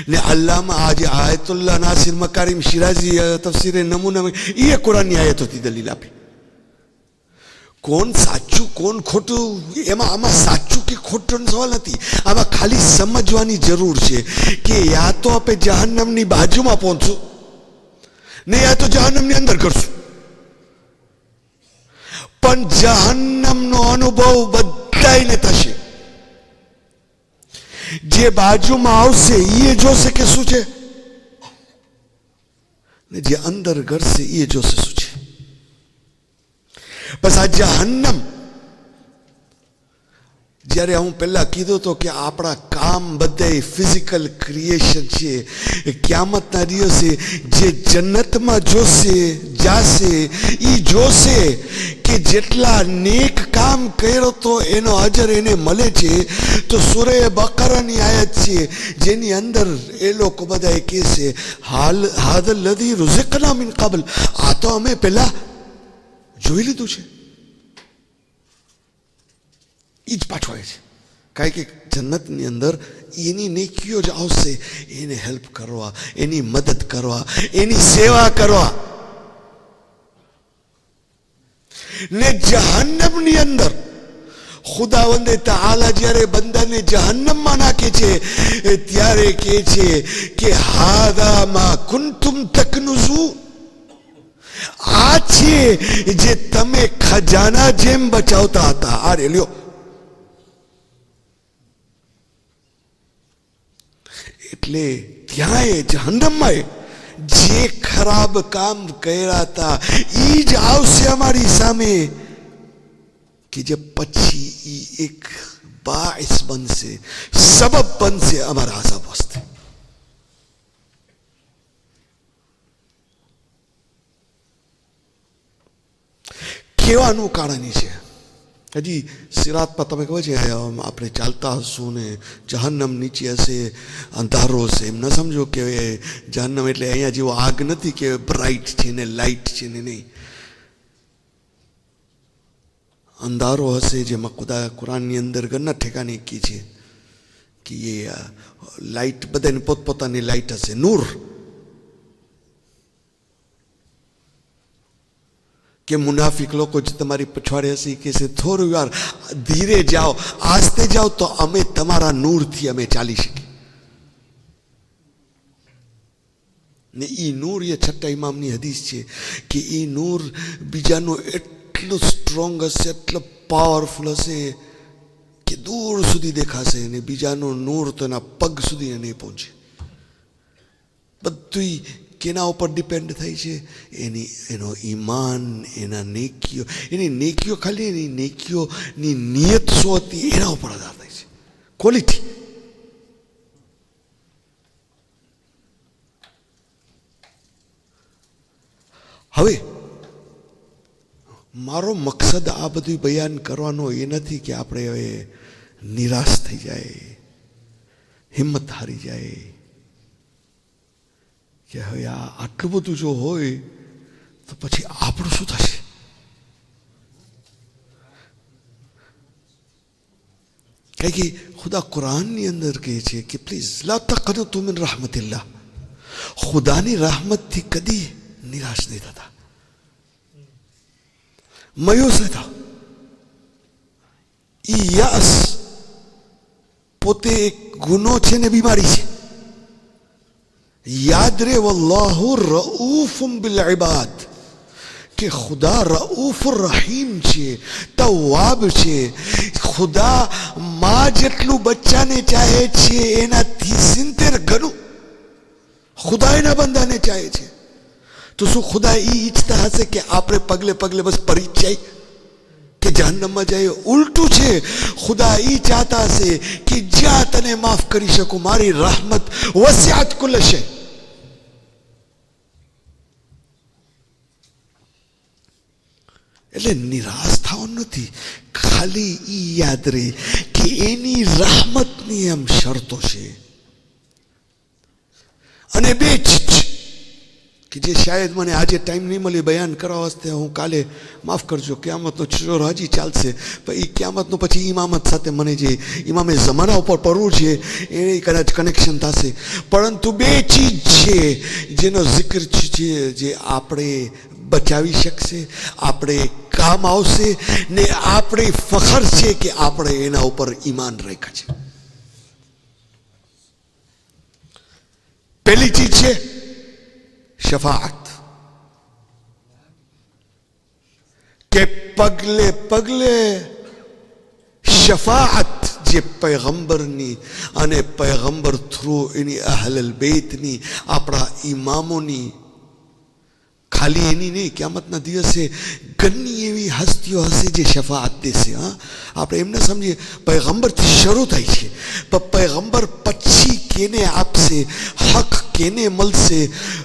ને અલ્લામા આજે આયતુલ્લાહ નાસિર મકારીમ શિરાઝી તફસીરે નમૂના એ કુરાનની આયતોથી દલીલ આપે. કોણ સાચું કોણ ખોટું એમાં આમાં સાચું કે ખોટોનો સવાલ નથી. આમાં ખાલી સમજવાની જરૂર છે કે યા તો આપણે જહન્નમની બાજુમાં પહોંચશું ને યા તો જહન્નમની અંદર કરશું. પણ જહન્નમનો અનુભવ બધાને થશે. જે બાજુમાં આવશે એ જોશે કે શું છે ને જે અંદર કરશે એ જોશે શું છે. બસ આ જહન્નમ જ્યારે હું પહેલા કીધું તો કે આપણા કામ બધા ફિઝિકલ ક્રિએશન છે. ક્યામતના દિવસે જે જન્નતમાં જાશે એ જોશે કે જેટલા નેક કામ કર્યો તો એનો અજર એને મળે છે. તો સૂરે બકરાની આયત છે જેની અંદર એ લોકો બધા કહેશે હાદલ લદી રુઝિકના મિન કબલ, આ તો અમે પહેલા જોઈ લીધું છે. એ જ પાછો આવે છે કારણ કે જન્નતની અંદર એની નેકીઓ જ આવશે એને હેલ્પ કરવા, એની મદદ કરવા, એની સેવા કરવા. ને જહન્નમની અંદર ખુદાવંદે તાઆલા જ્યારે બંદાને જહન્નમમાં નાખે છે ત્યારે કહે છે કે હાદા મા કુંતુમ તકનુઝુ, આ છે જે તમે ખજાના જેમ બચાવતા હતા. આ રે લ્યો. એટલે ત્યાં એ જહન્નમમાં જે ખરાબ કામ કર્યા હતા એ જ આવશે અમારી સામે કે જે પછી એ એક બાઇસ બનશે, સબબ બનશે અમારા આઝાબ વાસ્તે. કહેવાનું કારણ છે હજી સિરાત પર તમે કહો છે આપણે ચાલતા હશું ને જહન્નમ નીચે હશે, અંધારો હશે. એમ ન સમજો કે જહન્નમ એટલે અહીંયા જેવો આગ નથી કે બ્રાઇટ છે ને લાઇટ છે ને, નહીં. અંધારો હશે જેમાં ખુદા કુરાનની અંદર ઘરના ઠેકાને કી છે કે એ લાઇટ બધાની પોતપોતાની લાઇટ હશે, નૂર. કે મુનાફિક લોકો જે તમારી પછવાડે હશે કે છે થોડી વાર ધીરે જાઓ, આસ્તે જાઓ તો અમે તમારા નૂરથી અમે ચાલી શકીએ. ને એ નૂર એ છઠ્ઠા ઇમામની હદીસ છે કે એ નૂર બીજાનું એટલું સ્ટ્રોંગ હશે, એટલો પાવરફુલ હશે કે દૂર સુધી દેખાશે, અને બીજાનું નૂર તો એના પગ સુધી નહીં પહોંચે. બધું કેના ઉપર ડિપેન્ડ થાય છે? એનો ઈમાન, એના નેકીઓ. એની નેકીઓ ખાલી એની નેકીઓની નિયત શું હતી એના ઉપર આધાર થાય છે, ક્વોલિટી. હવે મારો મકસદ આ બધું બયાન કરવાનો એ નથી કે આપણે હવે નિરાશ થઈ જાય, હિંમત હારી જાય કે હવે આટલું બધું જો હોય તો પછી આપણું શું થશે? કારણ કે ખુદા કુરાનની અંદર કહે છે કે પ્લીઝ લા તકનતુ મિન રહમતિલ્લાહ, ખુદાની rahmatથી કદી નિરાશ નહીં થતા, માયુસ નહીં થતા. ઈ યસ પોતે એક ગુનો છે ને બીમારી છે. યાદ રે વલ્લાહુ રઉફુમ બિલ ઇબાદ, કે ખુદા રઉફ રહીમ છે, તવાબ છે. ખુદા માં જેટલું બચ્ચાને ચાહે છે એનાથી 70 ગણું ખુદા એના બંદાને ચાહે છે. તો શું ખુદા એ ઈચ્છતા હશે કે આપણે પગલે પગલે બસ પરી જાય કે જહન્નમમાં જાય? ઉલટું છે, ખુદા એ ચાહતા હશે કે જ્યાં તને માફ કરી શકું, મારી rahmat વસિઆત કુલ શય. એટલે નિરાશ થવાનું નથી, ખાલી ઈ યાદ રહે કે એની rahmatની એમ શરતો છે. અને બે ચીજ કે જે શાયદ મને આજે ટાઈમ નહીં મળે બયાન કરવા વાસ્તે, હું કાલે માફ કરજો ક્યામતનો ચોર હજી ચાલશે, પણ એ ક્યામતનો પછી ઇમામત સાથે મને જે ઇમામે જમાના ઉપર પડવું છે એને કદાચ કનેક્શન થશે. પરંતુ બે ચીજ છે જેનો જિક્ર છે જે આપણે બચાવી શકશે, આપણે કામ આવશે, ને આપણે ફખર છે કે આપણે એના ઉપર ઈમાન રાખ્યા છે. પહેલી ચીજ છે શફાઅત, કે પગલે પગલે શફાઅત જે પૈગંબરની અને પૈગંબર થ્રુ એની અહલ બેતની, આપણા ઇમામોની, ખાલી એની નહીં, ક્યામતના દિવસે ઘણી એવી હસ્તીઓ હશે જે શફાઅત દેશે. હા, આપણે એમને સમજીએ પૈગંબરથી શરૂ થાય છે, પણ પૈગંબર પછી કેને આપશે, હક કેને મળશે?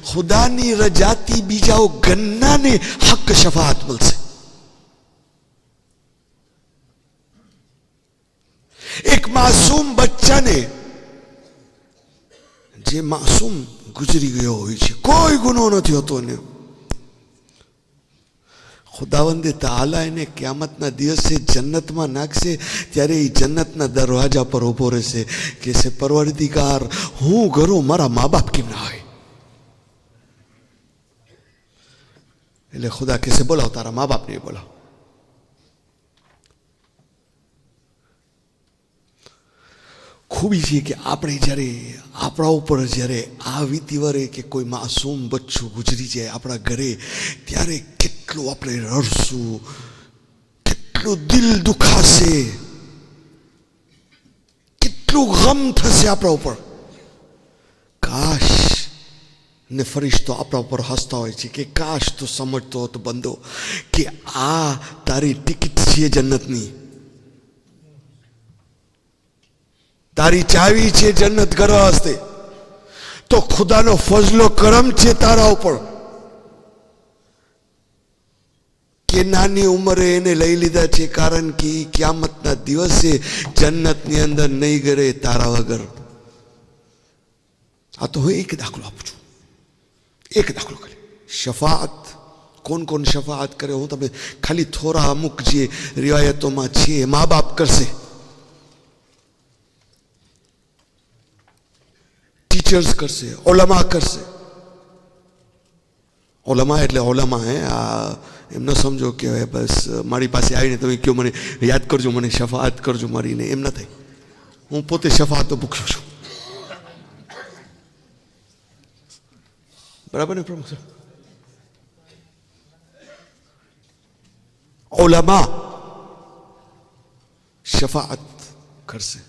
ખુદાની રજાથી બીજાઓ ગન્નાને હક શફાઅત મળશે. એક માસૂમ બચ્ચાને, જે માસૂમ ગુજરી ગયો હોય છે, કોઈ ગુનો નથી હોતો ને, ખુદાવંદે તાલા એને ક્યામતના દિવસે જન્નતમાં નાખશે. ત્યારે એ જન્નતના દરવાજા પર ઊભો રહેશે કે છે પરવરદિગાર, હું ઘરો મારા મા બાપ કેમ ના હોય? એટલે ખુદા કહેશે બોલાવો તારા મા બાપ ને બોલાવો. ખૂબી છે કે આપણે જ્યારે આપણા ઉપર જ્યારે આ વીતી વરે કે કોઈ માસૂમ બચ્ચું ગુજરી જાય આપણા ઘરે, ત્યારે કેટલું આપણે રડશું, કેટલું દિલ દુખાશે, કેટલું ગમ થશે આપણા ઉપર. કાશ ને ફરિશ્તો આપણા ઉપર હસતા હોય છે કે કાશ તું સમજતો હતો બંદો કે આ તારી ટિકિટ છે જન્નતની, તારી ચાવી છે જન્નત કરવા વાસ્તે. તો ખુદાનો ફજલો કરમ છે તારા ઉપર કે નાની ઉંમરે એને લઈ લીધા છે, કારણ કે ક્યામતના દિવસે જન્નતની અંદર નહીં ગરે તારા વગર. આ તો હું એક દાખલો આપું છું, એક દાખલો કરે. શફાઅત કોણ કોણ શફાઅત કરે હું તમને ખાલી થોડા અમુક જે રિવાયતોમાં છે. મા બાપ કરશે, ટીચર્સ કરશે, ઓલમા કરશે. ઓલામા એટલે ઓલામા હે આ એમ ન સમજો કે હવે બસ મારી પાસે આવીને તમે કહો મને યાદ કરજો, મને શફાત કરજો મારીને, એમ ન થાય. હું પોતે શફાત ભૂખ્યો છું. બરાબર ને પ્રમુખ સર? ઓલામા શફાત કરશે.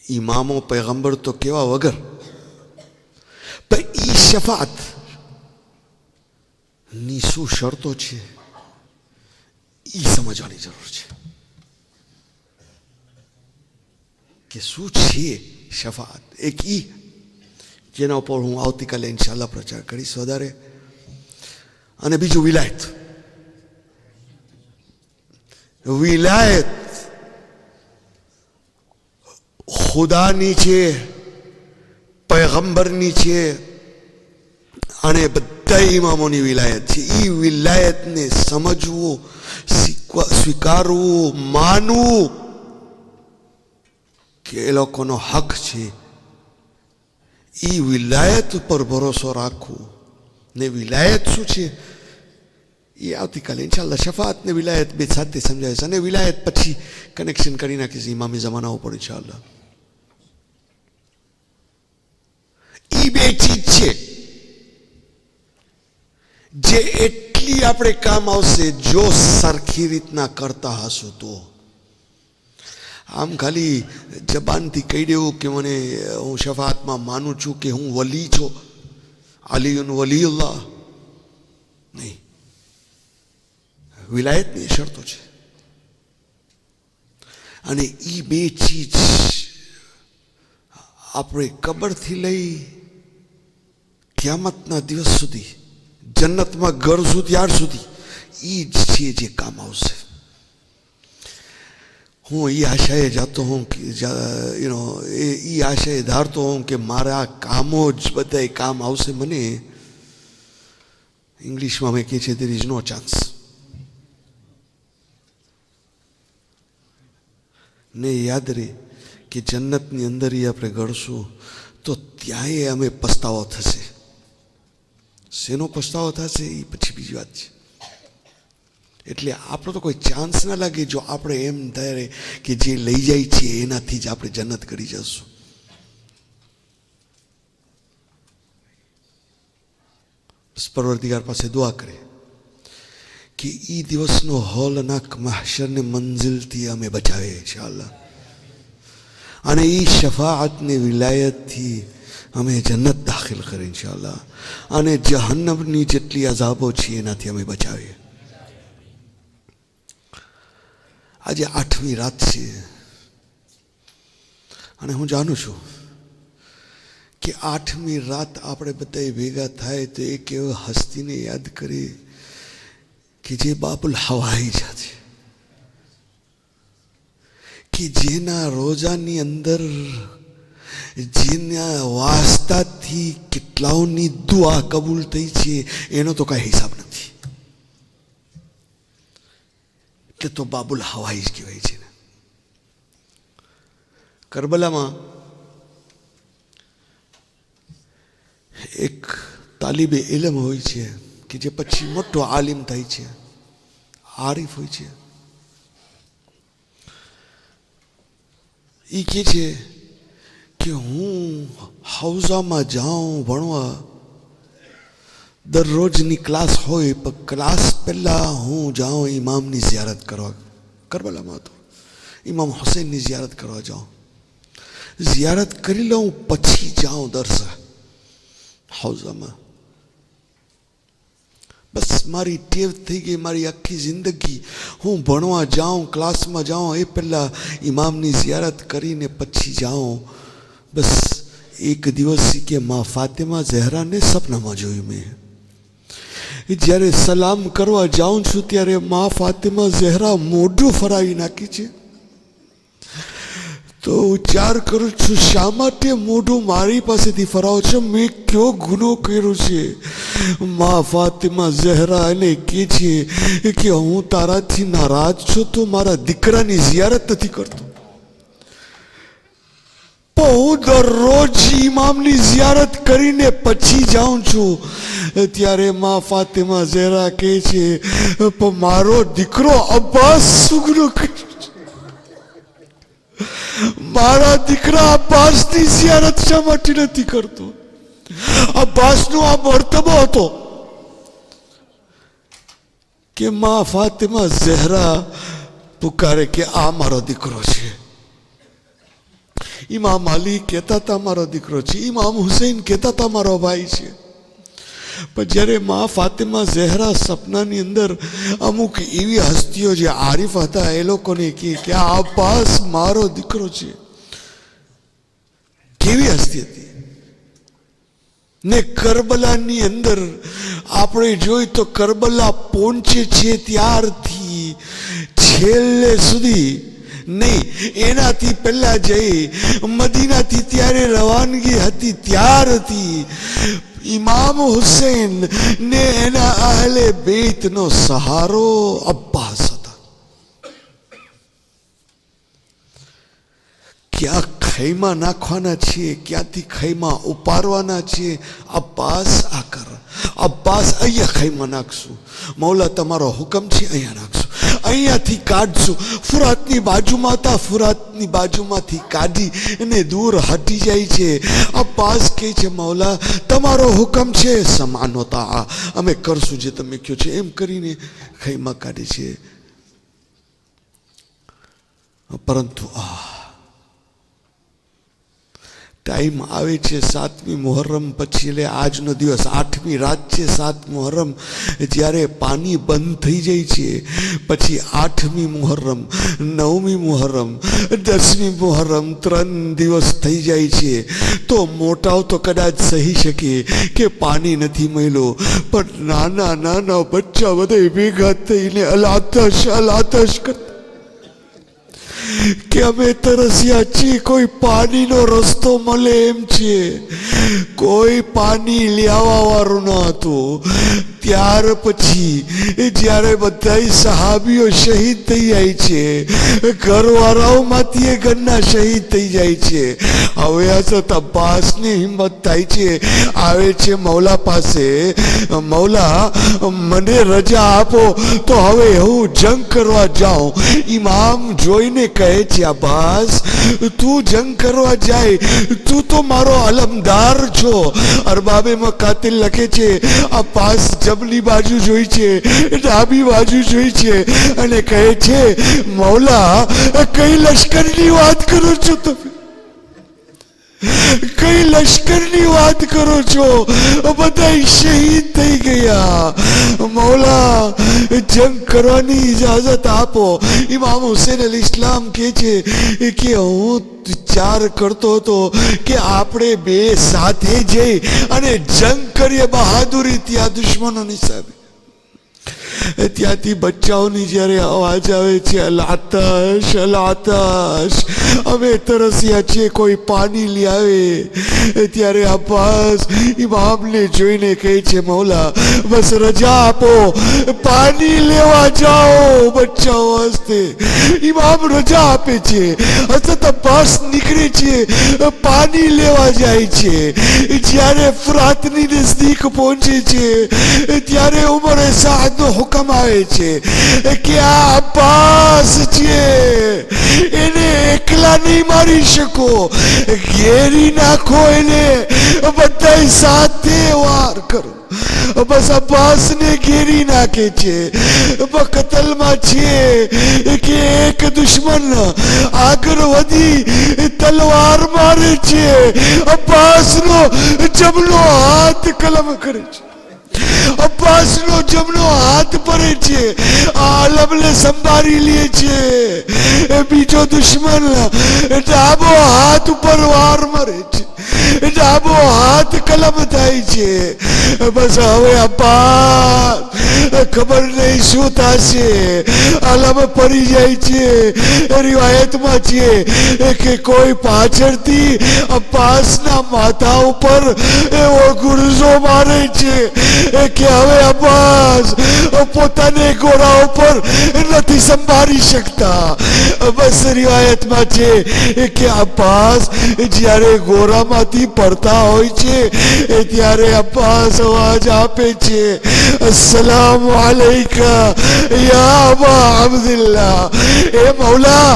ઇમામો પૈગંબર તો કેવા વગર, પણ ઈ શફાત ની શું શરતો છે ઈ સમજવાની જરૂર છે કે શું છે શફાત. એક ઈ જેના ઉપર હું આવતીકાલે ઇન્શાલ્લાહ પ્રચાર કરીશ વધારે. અને બીજું વિલાયત. વિલાયત ખુદાની છે, પૈગંબરની છે અને બધા ઇમામોની વિલાયત છે. એ વિલાયતને સમજવું, સ્વીકારવું, માનવું કે એ લોકોનો હક છે. એ વિલાયત ઉપર ભરોસો રાખવું. ને વિલાયત શું છે એ આવતીકાલે ઇન્શાલ્લાહ શફાત ને વિલાયત બે સાથે સમજાય છે. અને વિલાયત પછી કનેક્શન કરી નાખીશ ઇમામી જમાના ઉપર ઇન્શાલ્લાહ. એ બે ચીજ છે જે એટલી આપણે કામ આવશે જો સરખી રીતના કરતા હશું તો. આમ ખાલી જબાનથી કહી દેવું કે મને હું શફાતમાં માનું છું કે હું વલી છું, અલીયુન વલીયુલ્લાહ, નહીં. વિલાયતની શરતો છે. અને એ બે ચીજ આપણે કબરથી લઈ કિયામતના દિવસ સુધી, જન્નતમાં ઘર સુધી, ત્યાર સુધી એ જ છે જે કામ આવશે. હું એ આશાએ જાતો હોઉં કે એ આશાએ ધારતો હોઉં કે મારા કામો જ બધા કામ આવશે મને. ઇંગ્લિશમાં મેં કહે છે there is no chance. ને યાદ રહે કે જન્નતની અંદર આપણે ગળશું તો ત્યાંય અમે પસ્તાવો થશે. શેનો પસ્તાવો થશે એ પછી બીજી વાત છે. એટલે આપણો તો કોઈ ચાન્સ ના લાગે જો આપણે એમ ધારે કે જે લઈ જાય છે એનાથી જ આપણે જન્નત કરી જશું. પરવરદિગાર પાસે દુઆ કરે કે એ દિવસનો હોલનાક mahશરને મંઝિલથી અમે બચાવે ઇન્શાઅલ્લાહ. અને એ શફાઅતની વિલાયતથી અમે જન્નત દાખિલ કરે ઇન્શાઅલ્લાહ. અને જહન્નમની જેટલી અઝાબો છે એનાથી અમે બચાવીએ. આજે 8મી રાત છે અને હું જાણું છું કે 8મી રાત આપણે બધા ભેગા થાય તો એક એવા હસ્તીને યાદ કરીએ કે જે બાબુલ હવાઈજા છે, કે જેના રોજાની અંદર જેના વાસ્તાથી કેટલાઓની દુઆ કબૂલ થઈ છે એનો તો કાંઈ હિસાબ નથી. એટલે તો બાબુલ હવાઈ જ કહેવાય છે ને. કરબલામાં એક તાલિબે ઇલમ હોય છે કે જે પછી મોટો આલિમ થાય છે, આરિફ હોય છે. એ કહે છે કે હું હાઉઝામાં જાઉં ભણવા, દરરોજની ક્લાસ હોય પણ ક્લાસ પહેલાં હું જાઉં ઇમામની ઝિયારત કરવા. કરબલામાં તો ઇમામ હુસૈનની ઝિયારત કરવા જાઉં, ઝિયારત કરી લઉં પછી જાઉં દર્સ હાઉઝામાં. બસ મારી ટેવ થઈ ગઈ. મારી આખી જિંદગી હું ભણવા જાઉં, ક્લાસમાં જાઉં એ પહેલાં ઇમામની ઝિયારત કરીને પછી જાઉં. બસ એક દિવસ કે મા ફાતિમા ઝહરાને સપનામાં જોયું મેં. જ્યારે સલામ કરવા જાઉં છું ત્યારે મા ફાતિમા ઝહરા મોઢું ફરાવી નાખી છે. તો વિચાર કરું છું શા માટે મોઢું મારી પાસેથી ફરાવો છો, મેં કયો ગુનો કર્યો છે. મા ફાતિમા ઝહરા એને કહે છે કે હું તારાથી નારાજ છું તો મારા દીકરાની ઝિયારત નથી કરતો. હું દરરોજ ઇમામની ઝિયારત કરીને પછી જાઉં છું. ત્યારે માં ફાતિમા ઝેરા કહે છે, પણ મારો દીકરો અબ્બાસ સુગનો મારા દીકરા અબ્બાસની ઝિયારત શા માટે નથી કરતો? અબ્બાસનો આ મર્તબો હતો કે માં ફાતિમા ઝહેરા પુકારે કે આ મારો દીકરો છે. ઇમામ અલી કહેતા હતા મારો દીકરો છે, ઇમામ હુસૈન કહેતા હતા મારો ભાઈ છે. પણ જ્યારે માં ફાતિમા ઝહેરા સપનાની અંદર અમુક એવી હસ્તીઓ જે આરિફ હતા એ લોકોને કહે કે આ અબ્બાસ મારો દીકરો છે. કેવી હસ્તી હતી ને! કરબલાની અંદર આપણે જોઈ તો કરબલા પહોંચે છે ત્યારથી છેલ્લે સુધી નહીં, એનાથી પહેલા જઈ મદીનાથી ત્યારે રવાનગી હતી ત્યારથી ઇમામ હુસૈન ને એના અહલે બેતનો સહારો અબ્બાસ હતા. ક્યાં ખૈમા નાખવાના છીએ, ક્યાંથી ખૈમા ઉપાડવાના છીએ, અબ્બાસ આ કર, અબ્બાસ અહીંયા ખૈમા નાખશું, મૌલા તમારો હુકમ છે અહીંયા નાખશું, અહીંયાથી કાઢશું. ફુરાતની બાજુમાં હતા, ફુરાતની બાજુમાંથી કાઢી અને દૂર હટી જાય છે. અબ્બાસ કહે છે મૌલા તમારો હુકમ છે, સમાનતા અમે કરશું જે તમે કહો છો. એમ કરીને ખૈમા કાઢે છે. પરંતુ ટાઈમ આવે છે 7મી મુહર્રમ પછી, એટલે આજનો દિવસ 8મી રાત છે 7 મુહર્રમ, જ્યારે પાણી બંધ થઈ જાય છે પછી 8મી મુહર્રમ, 9મી મુહર્રમ, 10મી મુહર્રમ 3 દિવસ થઈ જાય છે. તો મોટાઓ તો કદાચ સહી શકે કે પાણી નથી મળ્યો, પણ નાના નાના બચ્ચા બધા ભેગા થઈને અલાતશ કરતા કે અમે તરસ્યા છીએ, કોઈ પાણીનો રસ્તો મળે એમ છે. કોઈ પાણી લેવા વાળું ન હતું. ત્યાર પછી જ્યારે બધા સહાબીઓ શહીદ થઈ જાય છે, ઘરવાળાઓમાંથી ઘરના શહીદ થઈ જાય છે, હવે હઝરત અબ્બાસની હિંમત થાય છે, આવે છે મૌલા પાસે, મૌલા મને રજા આપો તો હવે હું જંગ કરવા જાઉં. ઇમામ જોઈને કહે છે અબ્બાસ તું જંગ કરવા જાય, તું તો મારો અલમદાર છો. અરબાબે મકાતિલ લખે છે અબ્બાસ જમણી બાજુ જોઈ છે, ડાબી બાજુ જોઈ છે અને કહે છે મૌલા કઈ લશ્કરની વાત કરો છો તમે, કઈ લશ્કરની વાત કરો છો? બધા શહીદ થઈ ગયા, મૌલા જંગ કરવાની ઇજાજત આપો. ઇમામ હુસૈન અલી ઇસ્લામ કહે છે કે હું વિચાર કરતો હતો કે આપણે બે સાથે જઈ અને જંગ કરીએ બહાદુરી ત્યાં દુશ્મનોની સામે. ત્યાંથી બચ્ચાઓની જ્યારે અવાજ આવે છે અલાતશ અલાતશ, અમે તરસ્યા છીએ, કોઈ પાણી લઈ આવે. ત્યારે અબ્બાસ ઇમામને જોઈને કહે છે મૌલા બસ રજા આપો, પાણી લેવા જાઓ. બચ્ચાઓ હસતે ઇમામ રજા આપે છે. હઝરત અબ્બાસ નીકળે છે, પાણી લેવા જાય છે. જ્યારે ફુરાતની નજદીક પહોંચે છે ત્યારે ઉમરે સાદનો હુકમ આવે છે કે આ અબ્બાસ છે, એને એકલા નહીં મારી શકો, ઘેરી નાખો એને, બધા સાથે વાર કરો. બસ અબ્બાસને ઘેરી નાખે છે. કતલમાં છે કે એક દુશ્મન આગળ વધી તલવાર મારે છે, અબ્બાસનો જમણો હાથ કલમ કરે છે, અબ્બાસનો જમણો હાથ પરે છે, આલમને સંભાળી લે છે. બીજો દુશ્મન ડાબો હાથ ઉપર વાર મારે છે, ડાબો હાથ કલમ થાય છે. બસ હવે અબ્બાસ ખબર નહીં શું થશે. અલમ પડી જાય છે. રિવાયતમાં છે કે કોઈ પાછળથી અબ્બાસના માથા ઉપર એવો ગુરઝો મારે છે કે હવે અબ્બાસ પોતાને ઘોડા ઉપર નથી સંભાળી શકતા. બસ રિવાયતમાં છે કે અબ્બાસ જ્યારે ઘોડામાંથી પડતા હોય છે ત્યારે અબ્બાસ અવાજ આપે છે, અસ્સલામુ અલૈકા યા અબા અબ્દુલ્લાહ. એ મૌલા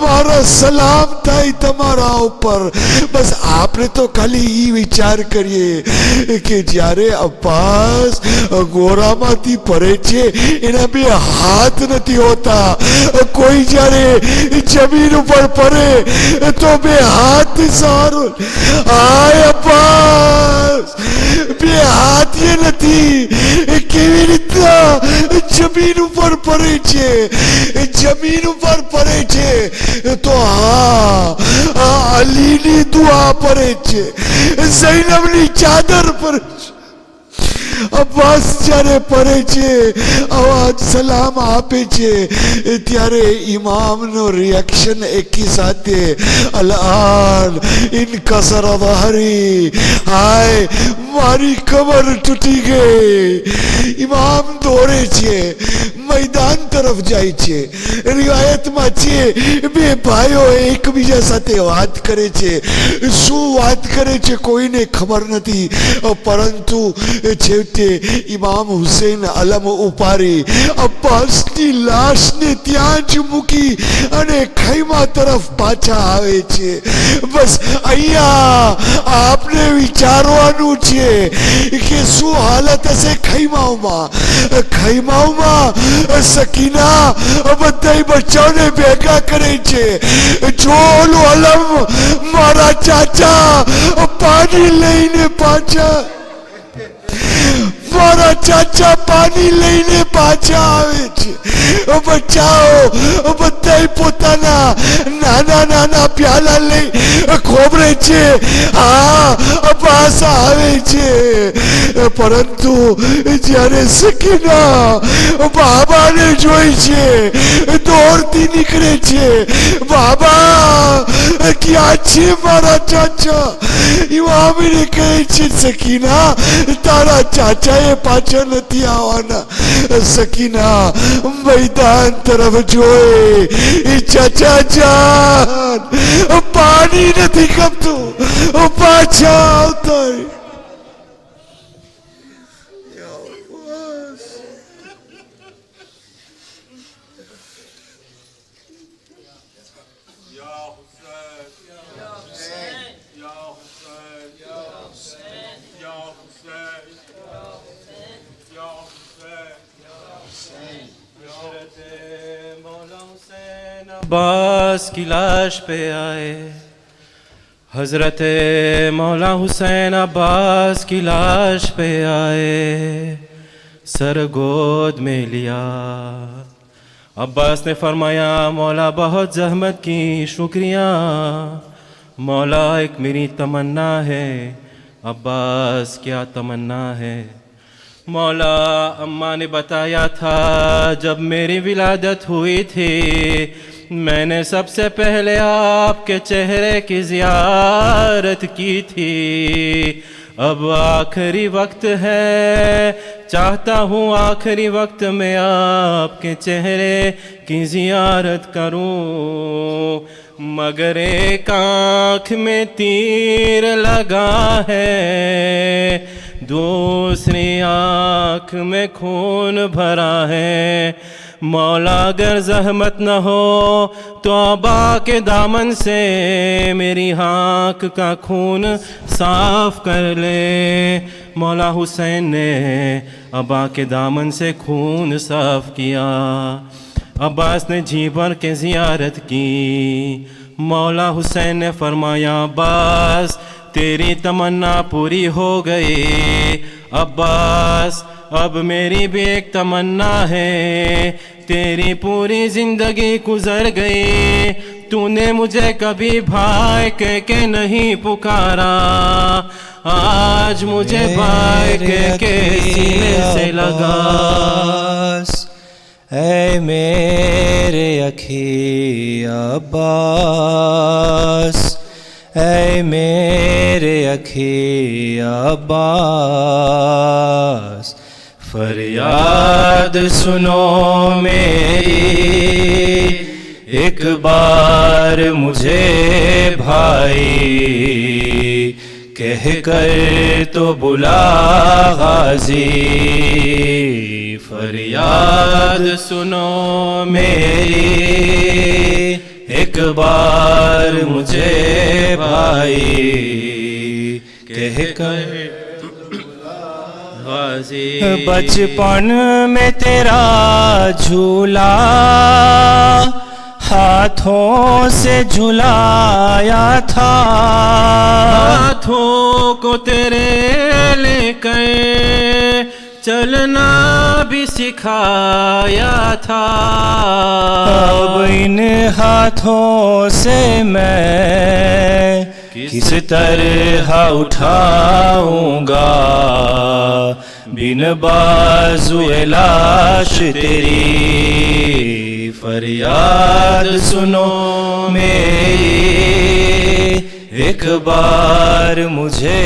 મારો સલામ થાય તમારા ઉપર. બસ આપણે તો ખાલી એ વિચાર કરીએ કે જ્યારે અબ્બાસ ઘોડામાંથી પડે છે એના બે હાથ નથી હોતા. કોઈ જ્યારે જમીન ઉપર પડે તો બે હાથ સારું. હાય અબ્બાસ બે હાથ એ નથી. કેવી રીતના જમીન ઉપર પડે છે, જમીન ઉપર પડે છે તો હા અલીની દુઆ પડે છે, ઝૈનબની ચાદર પર અબ્બાસ જ્યારે પડે છે અવાજ સલામ આપે છે ત્યારે ઇમામનો રિએક્શન એકી સાથે અલઆન ઇનકસર ધહરી. હાય મારી કમર તૂટી ગઈ. ઇમામ દોડે છે, मैदान तरफ जाए छे. रिवायतમાં છે બે ભાઈઓ એકબીજા સાથે વાત કરે છે. શું વાત કરે છે કોઈને ખબર નથી, પરંતુ છેવટે ઇમામ હુસૈન અલમ ઉપાડી અબ્બાસની લાશને ત્યાં જ મૂકી અને ખૈમા તરફ પાછા આવે છે. બસ અહીંયા આપણે વિચારવાનું છે કે શું હાલત હશે ખૈમાઓમાં. ખૈમાઓમાં સકીના બધા બચ્ચાઓને ભેગા કરે છે. જોલો અલમ મારા ચાચા પાણી લઈને પાછા, મારા ચાચા પાણી લઈને પાછા આવે છે. બચ્ચાઓ બધા પોતાના નાના નાના પ્યાલા લઈ ખોબરે છે. હા અબ્બાસ આવે છે, પરંતુ જ્યારે સકીના બાબાને જોઈ છે દોડતી નીકળે છે. બાબા ક્યાં છે મારા ચાચા? ઇમામને કહે છે સકીના તારા ચાચાએ પાછળ નથી આવવાના. સકીના मैदान तरफ જોઈ ચાચા જાન પાણી નથી કપતું, પાછા આવતા. अब्बास की लाश पे आए, हजरत मौला हुसैन अब्बास की लाश पे आए, सर गोद में लिया. अब्बास ने फरमाया मौला बहुत जहमत की, शुक्रिया मौला, एक मेरी तमन्ना है. अब्बास क्या तमन्ना है? मौला अम्मा ने बताया था जब मेरी विलादत हुई थी मैंने सबसे पहले आपके चेहरे की ज़ियारत की थी. अब आखिरी वक्त है, चाहता हूँ आखिरी वक्त में आपके चेहरे की ज़ियारत करूँ, मगर एक आँख में तीर लगा है, दूसरी आँख में खून भरा है. मौला अगर जहमत न हो तो अबा के दामन से मेरी आँख का खून साफ कर ले. मौला हुसैन ने अबा के दामन से खून साफ किया. अब्बास ने जी भर के ज़ियारत की. मौला हुसैन ने फरमाया अब्बास तेरी तमन्ना पूरी हो गई. अब्बास अब मेरी भी एक तमन्ना है, तेरी पूरी जिंदगी गुजर गई, तूने मुझे कभी भाई कह के नहीं पुकारा. آج مجھے بھائی کے سینے سے لگا. اے میرے اکھی عباس، اے میرے اکھی عباس، فریاد سنو میری، ایک بار مجھے بھائی کہہ کر تو بلا غازی. فریاد سنو میری ایک بار مجھے بھائی کہہ کر. غازی بچپن میں تیرا جھولا ہاتھوں سے جھلایا تھا، ہاتھوں کو تیرے لے کر چلنا بھی سکھایا تھا. اب ان ہاتھوں سے میں کس طرح اٹھاؤں گا بن بازوئے لاش تیری. فریاد سنو میری ایک بار مجھے